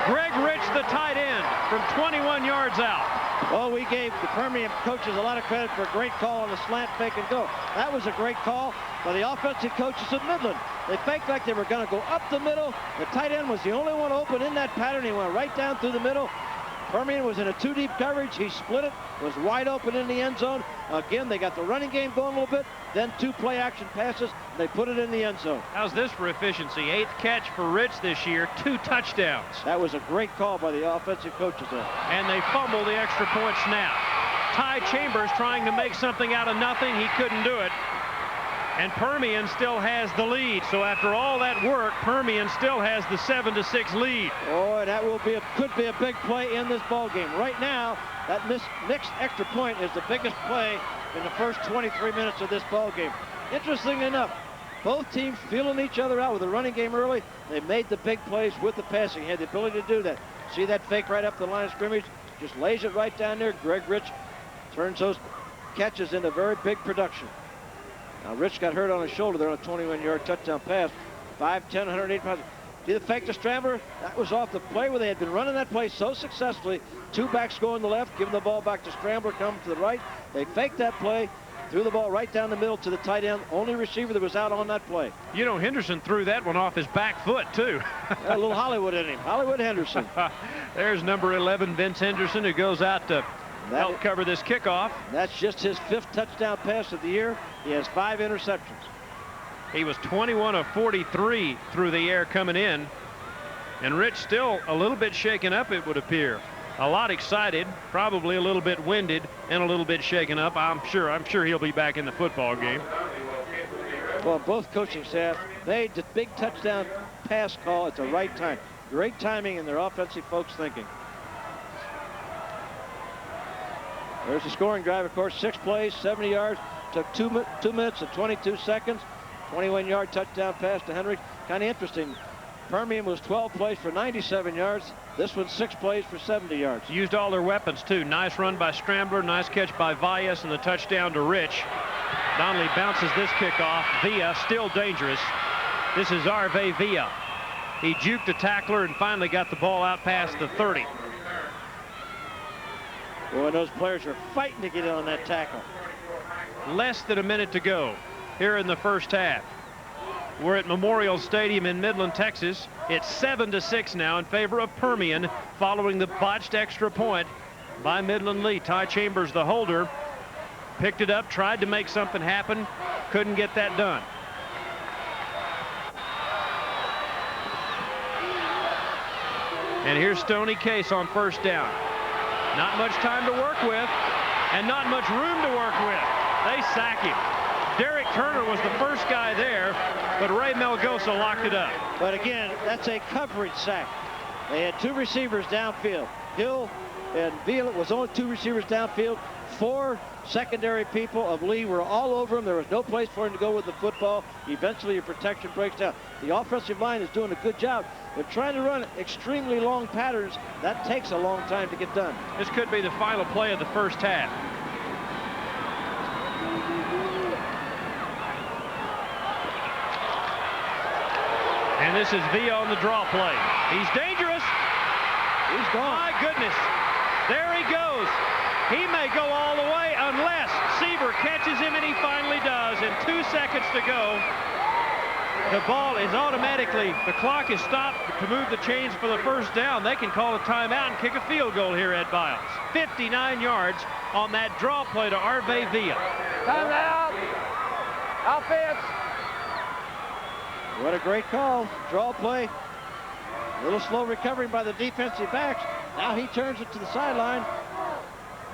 Greg Rich, the tight end, from 21 yards out. Well, we gave the Permian coaches a lot of credit for a great call on the slant fake and go. That was a great call by the offensive coaches of Midland. They faked like they were going to go up the middle. The tight end was the only one open in that pattern. He went right down through the middle. Permian was in a 2-deep coverage. He split it, was wide open in the end zone. Again, they got the running game going a little bit, then 2 play-action passes. They put it in the end zone. How's this for efficiency? 8th catch for Rich this year, 2 touchdowns. That was a great call by the offensive coaches there. And they fumble the extra point snap. Ty Chambers trying to make something out of nothing. He couldn't do it. And Permian still has the lead. So after all that work, Permian still has the 7-6 lead. Oh, that could be a big play in this ball game. Right now, that mixed extra point is the biggest play in the first 23 minutes of this ball game. Interesting enough, both teams feeling each other out with the running game early. They made the big plays with the passing. He had the ability to do that. See that fake right up the line of scrimmage? Just lays it right down there. Greg Rich turns those catches into very big production. Now, Rich got hurt on his shoulder there on a 21-yard touchdown pass. 5'10", 108 pounds. See the fake to Strambler? That was off the play where they had been running that play so successfully. 2 backs going to the left, giving the ball back to Strambler, coming to the right. They faked that play, threw the ball right down the middle to the tight end. Only receiver that was out on that play. You know, Henderson threw that one off his back foot, too. A little Hollywood in him. Hollywood Henderson. There's number 11, Vince Henderson, who goes out to help cover this kickoff. That's just his 5th touchdown pass of the year. He has 5 interceptions. He was 21 of 43 through the air coming in. And Rich still a little bit shaken up, it would appear. A lot excited, probably a little bit winded, and a little bit shaken up. I'm sure he'll be back in the football game. Well, both coaching staff made the big touchdown pass call at the right time. Great timing in their offensive folks' thinking. There's the scoring drive, of course, 6 plays, 70 yards. Took 2 minutes and 22 seconds. 21-yard touchdown pass to Henry. Kind of interesting. Permian was 12 plays for 97 yards. This one's 6 plays for 70 yards. Used all their weapons, too. Nice run by Scrambler, nice catch by Valles, and the touchdown to Rich. Donnelly bounces this kickoff. Villa still dangerous. This is Arve Villa. He juked a tackler and finally got the ball out past the 30. Boy, those players are fighting to get in on that tackle. Less than a minute to go here in the first half. We're at Memorial Stadium in Midland, Texas. It's 7-6 now in favor of Permian following the botched extra point by Midland Lee. Ty Chambers, the holder, picked it up, tried to make something happen, couldn't get that done. And here's Stoney Case on first down. Not much time to work with and not much room to work with. They sack him. Derek Turner was the first guy there, but Ray Melgosa locked it up. But again, that's a coverage sack. They had 2 receivers downfield. Hill and Villa was only 2 receivers downfield. 4 secondary people of Lee were all over him. There was no place for him to go with the football. Eventually, your protection breaks down. The offensive line is doing a good job. They're trying to run extremely long patterns. That takes a long time to get done. This could be the final play of the first half. And this is Villa on the draw play. He's dangerous. He's gone. My goodness. There he goes. He may go all the way unless Seaver catches him, and he finally does. In 2 seconds to go, the ball is automatically, the clock is stopped to move the chains for the first down. They can call a timeout and kick a field goal here at Biles. 59 yards on that draw play to Arve Villa. Timeout. Offense. What a great call. Draw play. A little slow recovery by the defensive backs. Now he turns it to the sideline.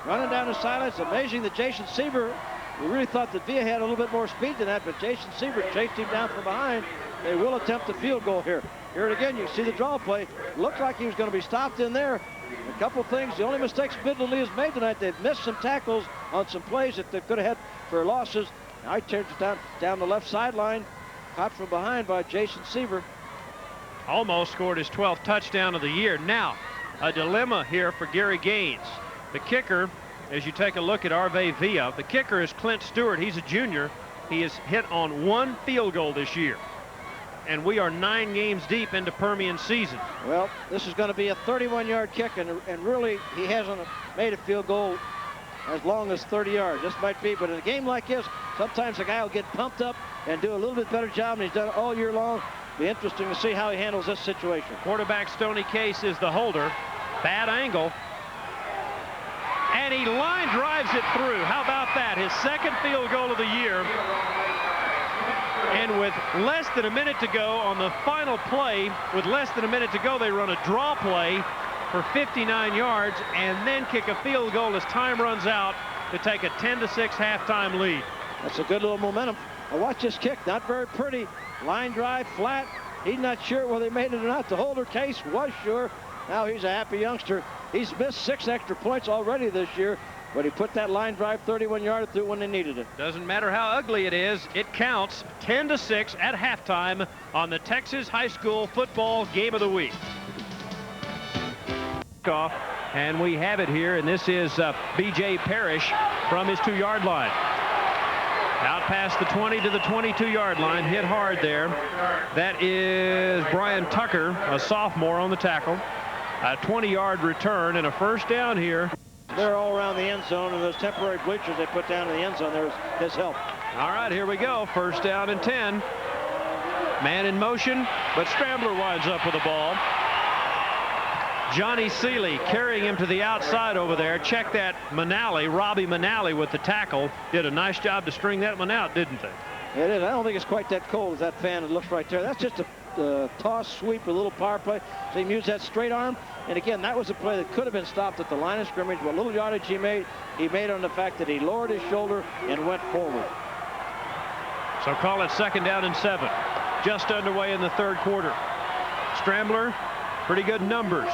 Running down the sideline. It's amazing that Jason Seaver, we really thought that Villa had a little bit more speed than that, but Jason Seaver chased him down from behind. They will attempt a field goal here. Here it again, you see the draw play. Looked like he was going to be stopped in there. A couple things, the only mistakes Midland Lee has made tonight, they've missed some tackles on some plays that they could have had for losses. Now he turns it down the left sideline. Caught from behind by Jason Seaver. Almost scored his 12th touchdown of the year. Now, a dilemma here for Gary Gaines. The kicker, as you take a look at Arve Villa, the kicker is Clint Stewart. He's a junior. He has hit on 1 field goal this year. And we are 9 games deep into Permian season. Well, this is going to be a 31-yard kick, and really, he hasn't made a field goal as long as 30 yards. This might be, but in a game like this, sometimes a guy will get pumped up and do a little bit better job, and he's done it all year long. Be interesting to see how he handles this situation. Quarterback Stoney Case is the holder. Bad angle. And he line drives it through. How about that? His 2nd field goal of the year. And with less than a minute to go on the final play, with less than a minute to go, they run a draw play for 59 yards and then kick a field goal as time runs out to take a 10-6 halftime lead. That's a good little momentum. Now watch this kick, not very pretty. Line drive, flat. He's not sure whether he made it or not. The holder Case was sure. Now he's a happy youngster. He's missed 6 extra points already this year, but he put that line drive 31-yard through when they needed it. Doesn't matter how ugly it is, it counts. 10-6 at halftime on the Texas High School Football Game of the Week. Off, and we have it here, and this is B.J. Parrish from his 2-yard line. Out past the 20 to the 22-yard line, hit hard there. That is Brian Tucker, a sophomore, on the tackle. A 20-yard return and a first down here. They're all around the end zone, and those temporary bleachers they put down in the end zone, there's his help. All right, here we go. First down and 10. Man in motion, but Scrambler winds up with the ball. Johnny Seeley carrying him to the outside over there. Check that, Manali, Robbie Manali with the tackle. Did a nice job to string that one out, didn't they? It is. I don't think it's quite that cold as that fan. It looks right there. That's just a toss, sweep, a little power play. So he used that straight arm. And again, that was a play that could have been stopped at the line of scrimmage. What little yardage he made on the fact that he lowered his shoulder and went forward. So call it 2nd down and 7. Just underway in the 3rd quarter. Scrambler, pretty good numbers.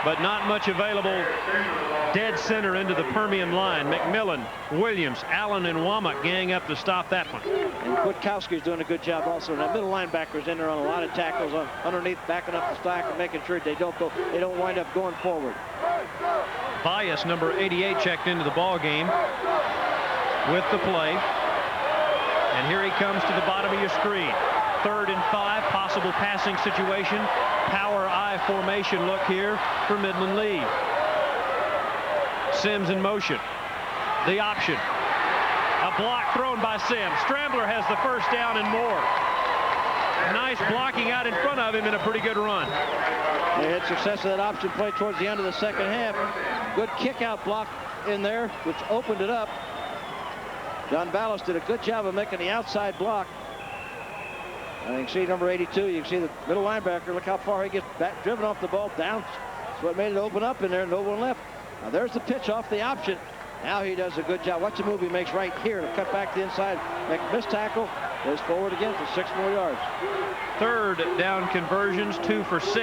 But not much available dead center into the Permian line. McMillan, Williams, Allen, and Womack gang up to stop that one. And Kwiatkowski's doing a good job also. And that middle linebacker's in there on a lot of tackles underneath, backing up the stack and making sure they don't wind up going forward. Bias, number 88, checked into the ball game with the play. And here he comes to the bottom of your screen. 3rd and 5, possible passing situation. Power I formation look here for Midland Lee. Sims in motion. The option. A block thrown by Sims. Strambler has the first down and more. Nice blocking out in front of him and a pretty good run. They had success of that option play towards the end of the second half. Good kick out block in there, which opened it up. John Ballas did a good job of making the outside block. And you can see number 82. You can see the middle linebacker. Look how far he gets back, driven off the ball down. That's what made it open up in there. No one left. Now there's the pitch off the option. Now he does a good job. Watch the move he makes right here to cut back to the inside. Make a missed tackle. Goes forward again for 6 more yards. 3rd down conversions, 2 for 6.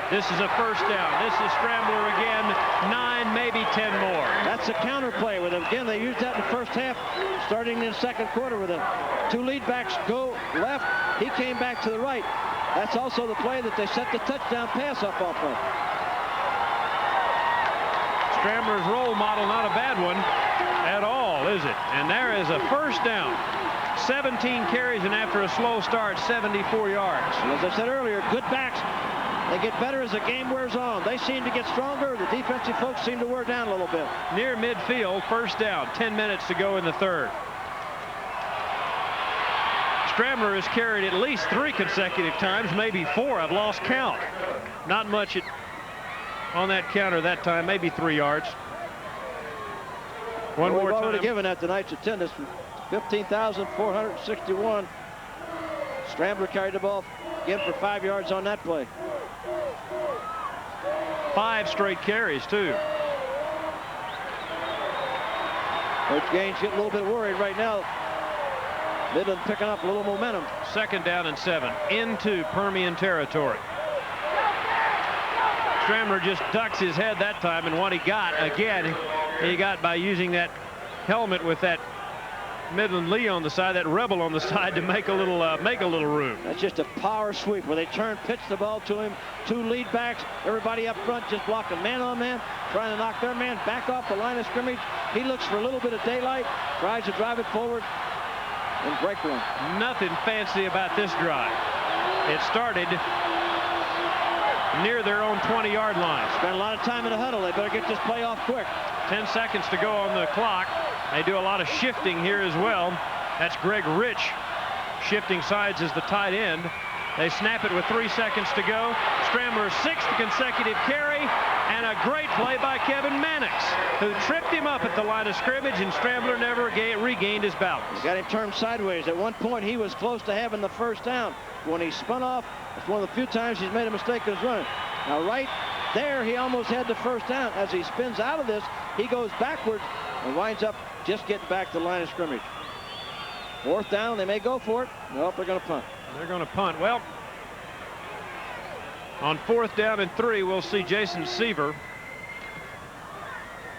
This is a first down. This is Strambler again. 9, maybe 10 more. That's a counter play with him. Again, they used that in the first half, starting in the second quarter with the 2 lead backs go left. He came back to the right. That's also the play that they set the touchdown pass up off of. Strambler's role model, not a bad one at all, is it? And there is a first down. 17 carries, and after a slow start, 74 yards. And as I said earlier, good backs. They get better as the game wears on. They seem to get stronger. The defensive folks seem to wear down a little bit. Near midfield, first down, 10 minutes to go in the 3rd. Strambler has carried at least 3 consecutive times, maybe 4. I've lost count. Not much on that counter that time, maybe 3 yards. One more We've time. already given that tonight's attendance. 15,461. Strambler carried the ball again for 5 yards on that play. 5 straight carries, too. Coach Gaines getting a little bit worried right now. Midland picking up a little momentum. 2nd down and 7 into Permian territory. Strambler just ducks his head that time, and what he got, again, he got by using that helmet with that Midland Lee on the side, that Rebel on the side, to make a little room. That's just a power sweep where they pitch the ball to him. 2 lead backs, everybody up front just blocking man on man, trying to knock their man back off the line of scrimmage. He looks for a little bit of daylight, tries to drive it forward and break one. Nothing fancy about this drive. It started near their own 20-yard line. Spent a lot of time in the huddle. They better get this play off quick. 10 seconds to go on the clock. They do a lot of shifting here as well. That's Greg Rich shifting sides as the tight end. They snap it with 3 seconds to go. Strambler's 6th consecutive carry, and a great play by Kevin Mannix, who tripped him up at the line of scrimmage, and Strambler never regained his balance. Got him turned sideways. At one point, he was close to having the first down. When he spun off, it's one of the few times he's made a mistake in his running. Now, right there, he almost had the first down. As he spins out of this, he goes backwards and winds up just getting back to the line of scrimmage. 4th down, they may go for it. Nope, they're going to punt. They're going to punt. Well, on 4th down and 3, we'll see Jason Seaver.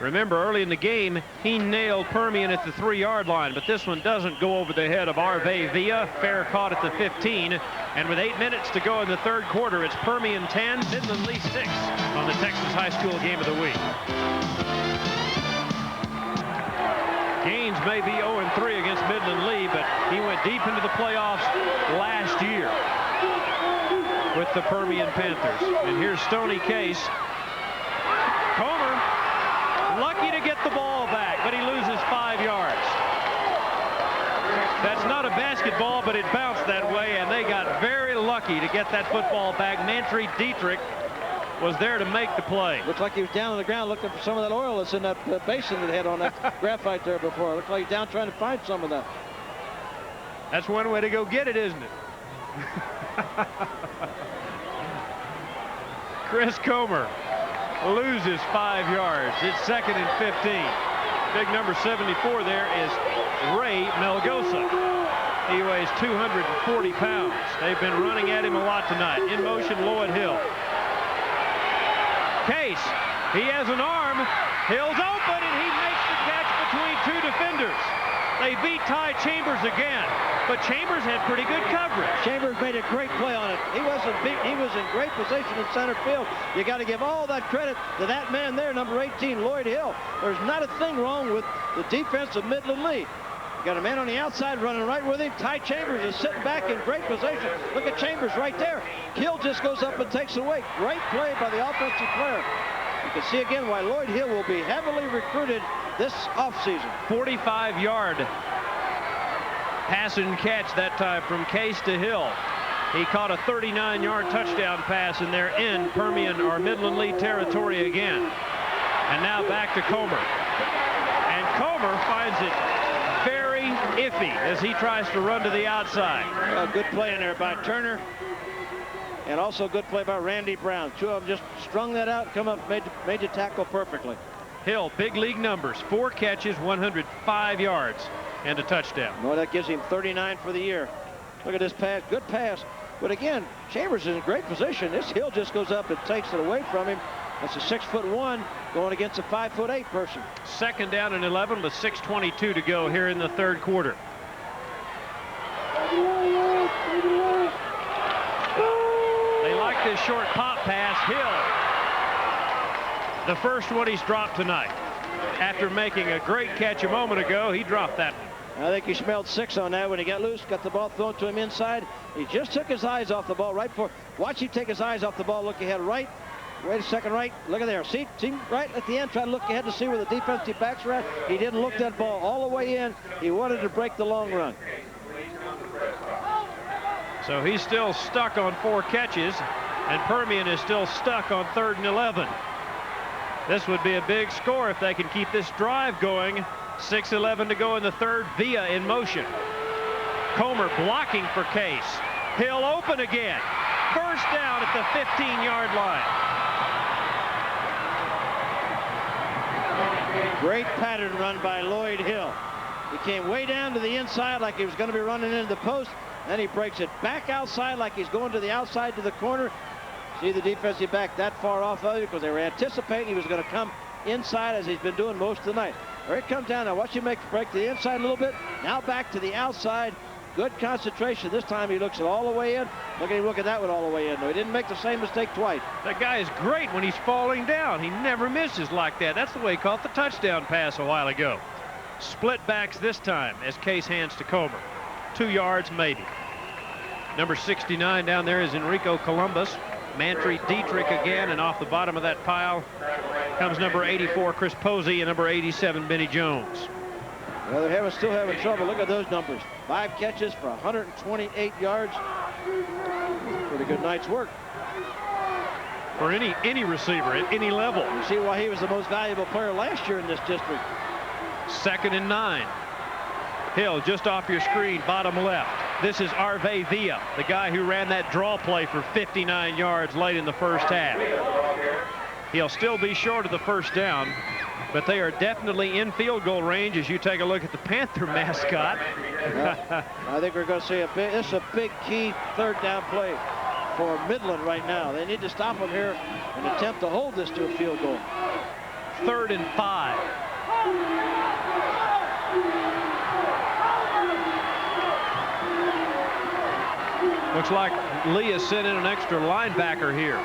Remember, early in the game, he nailed Permian at the 3-yard line, but this one doesn't go over the head of Arve Villa. Fair caught at the 15, and with 8 minutes to go in the 3rd quarter, it's Permian 10, Midland Lee 6 on the Texas High School Game of the Week. Gaines may be 0-3 against Midland Lee, but he went deep into the playoffs last year with the Permian Panthers. And here's Stoney Case. Comer, lucky to get the ball back, but he loses 5 yards. That's not a basketball, but it bounced that way, and they got very lucky to get that football back. Mantry Dietrich was there to make the play. Looks like he was down on the ground looking for some of that oil that's in that basin that had on that graphite there before. Looks like he's down trying to find some of that. That's one way to go get it, isn't it? Chris Comer loses 5 yards. It's 2nd and 15. Big number 74 there is Ray Melgosa. He weighs 240 pounds. They've been running at him a lot tonight. In motion, Lloyd Hill. Case, he has an arm. Hill's open, and he makes the catch between 2 defenders. They beat Ty Chambers again, but Chambers had pretty good coverage. Chambers made a great play on it. He wasn't beat. He was in great position in center field. You got to give all that credit to that man there, number 18, Lloyd Hill. There's not a thing wrong with the defense of Midland Lee. You got a man on the outside running right with him. Ty Chambers is sitting back in great position. Look at Chambers right there. Hill just goes up and takes it away. Great play by the offensive player. You can see again why Lloyd Hill will be heavily recruited this offseason. 45-yard pass and catch that time from Case to Hill. He caught a 39-yard touchdown pass, and they're in Permian or Midland Lee territory again. And now back to Comer. And Comer finds it very iffy as he tries to run to the outside. A good play in there by Turner. And also good play by Randy Brown. Two of them just strung that out, come up, made the tackle perfectly. Hill, big league numbers, 4 catches, 105 yards, and a touchdown. Well, that gives him 39 for the year. Look at this pass, good pass. But again, Chambers is in great position. This Hill just goes up and takes it away from him. That's a 6'1" going against a 5'8" person. Second down and 11 with 6:22 to go here in the third quarter. They like this short pop pass. Hill, the first one he's dropped tonight. After making a great catch a moment ago, he dropped that one. I think he smelled 6 on that when he got loose, got the ball thrown to him inside. He just took his eyes off the ball right before. Watch him take his eyes off the ball, look ahead right. Wait a second, right. Look at there. See right at the end, try to look ahead to see where the defensive backs are at. He didn't look that ball all the way in. He wanted to break the long run. So he's still stuck on 4 catches, and Permian is still stuck on 3rd and 11. This would be a big score if they can keep this drive going. 6:11 to go in the third. Villa in motion. Comer blocking for Case. Hill open again. First down at the 15-yard line. Great pattern run by Lloyd Hill. He came way down to the inside like he was going to be running into the post. Then he breaks it back outside like he's going to the outside to the corner. See the defensive back that far off of you because they were anticipating he was going to come inside as he's been doing most of the night. There it comes down. Now watch him break to the inside a little bit. Now back to the outside. Good concentration. This time he looks it all the way in. Look at him look at that one all the way in. No, he didn't make the same mistake twice. That guy is great when he's falling down. He never misses like that. That's the way he caught the touchdown pass a while ago. Split backs this time as Case hands to Comer. 2 yards maybe. Number 69 down there is Enrico Columbus. Mantry Dietrich again, and off the bottom of that pile comes number 84 Chris Posey and number 87 Benny Jones. Well, they're still having trouble. Look at those numbers. 5 catches for 128 yards. Pretty good night's work for any receiver at any level. You see why he was the most valuable player last year in this district. 2nd and 9. Hill just off your screen, bottom left. This is Arve Villa, the guy who ran that draw play for 59 yards late in the first half. He'll still be short of the first down, but they are definitely in field goal range as you take a look at the Panther mascot. Yeah, I think we're going to see this is a big key 3rd down play for Midland right now. They need to stop them here and attempt to hold this to a field goal. 3rd and 5. Looks like Lee has sent in an extra linebacker here.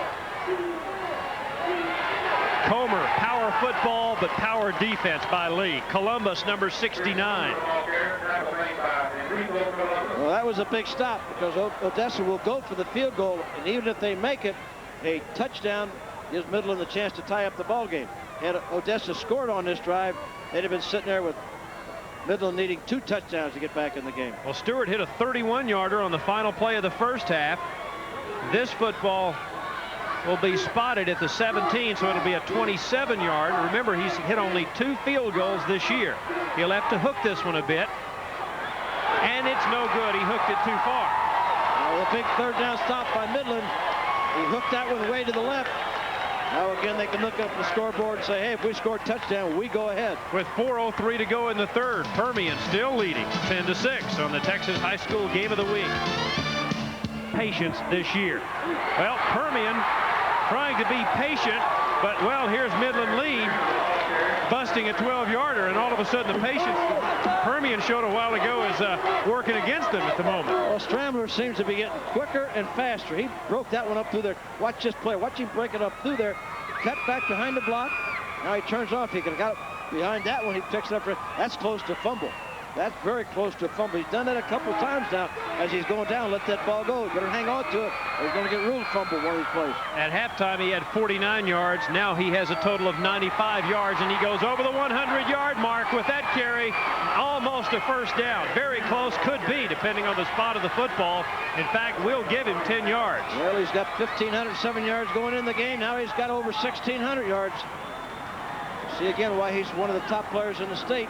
Comer, power football, but power defense by Lee. Columbus, number 69. Well, that was a big stop because Odessa will go for the field goal, and even if they make it, a touchdown gives Midland the chance to tie up the ball game. Had Odessa scored on this drive, they'd have been sitting there with Midland needing 2 touchdowns to get back in the game. Well, Stewart hit a 31-yarder on the final play of the first half. This football will be spotted at the 17, so it'll be a 27-yard. Remember, he's hit only 2 field goals this year. He'll have to hook this one a bit, and it's no good. He hooked it too far. Well, the big 3rd down stop by Midland. He hooked that one way to the left. Now again, they can look up the scoreboard and say, hey, if we score a touchdown, we go ahead. With 4:03 to go in the third, Permian still leading 10-6 on the Texas High School Game of the Week. Patience this year. Well, Permian trying to be patient, but well, here's Midland Lee busting chasing a 12-yarder, and all of a sudden the patience Permian showed a while ago is working against him at the moment. Well, Stramler seems to be getting quicker and faster. He broke that one up through there. Watch this play. Watch him break it up through there. Cut back behind the block. Now he turns off. He could have got it behind that one. He picks it up. That's close to fumble. That's very close to a fumble. He's done that a couple of times now as he's going down. Let that ball go. Better hang on to it, or he's going to get ruled fumble one of these plays. At halftime, he had 49 yards. Now he has a total of 95 yards, and he goes over the 100-yard mark with that carry. Almost a first down. Very close. Could be, depending on the spot of the football. In fact, we'll give him 10 yards. Well, he's got 1,507 yards going in the game. Now he's got over 1,600 yards. See again why he's one of the top players in the state.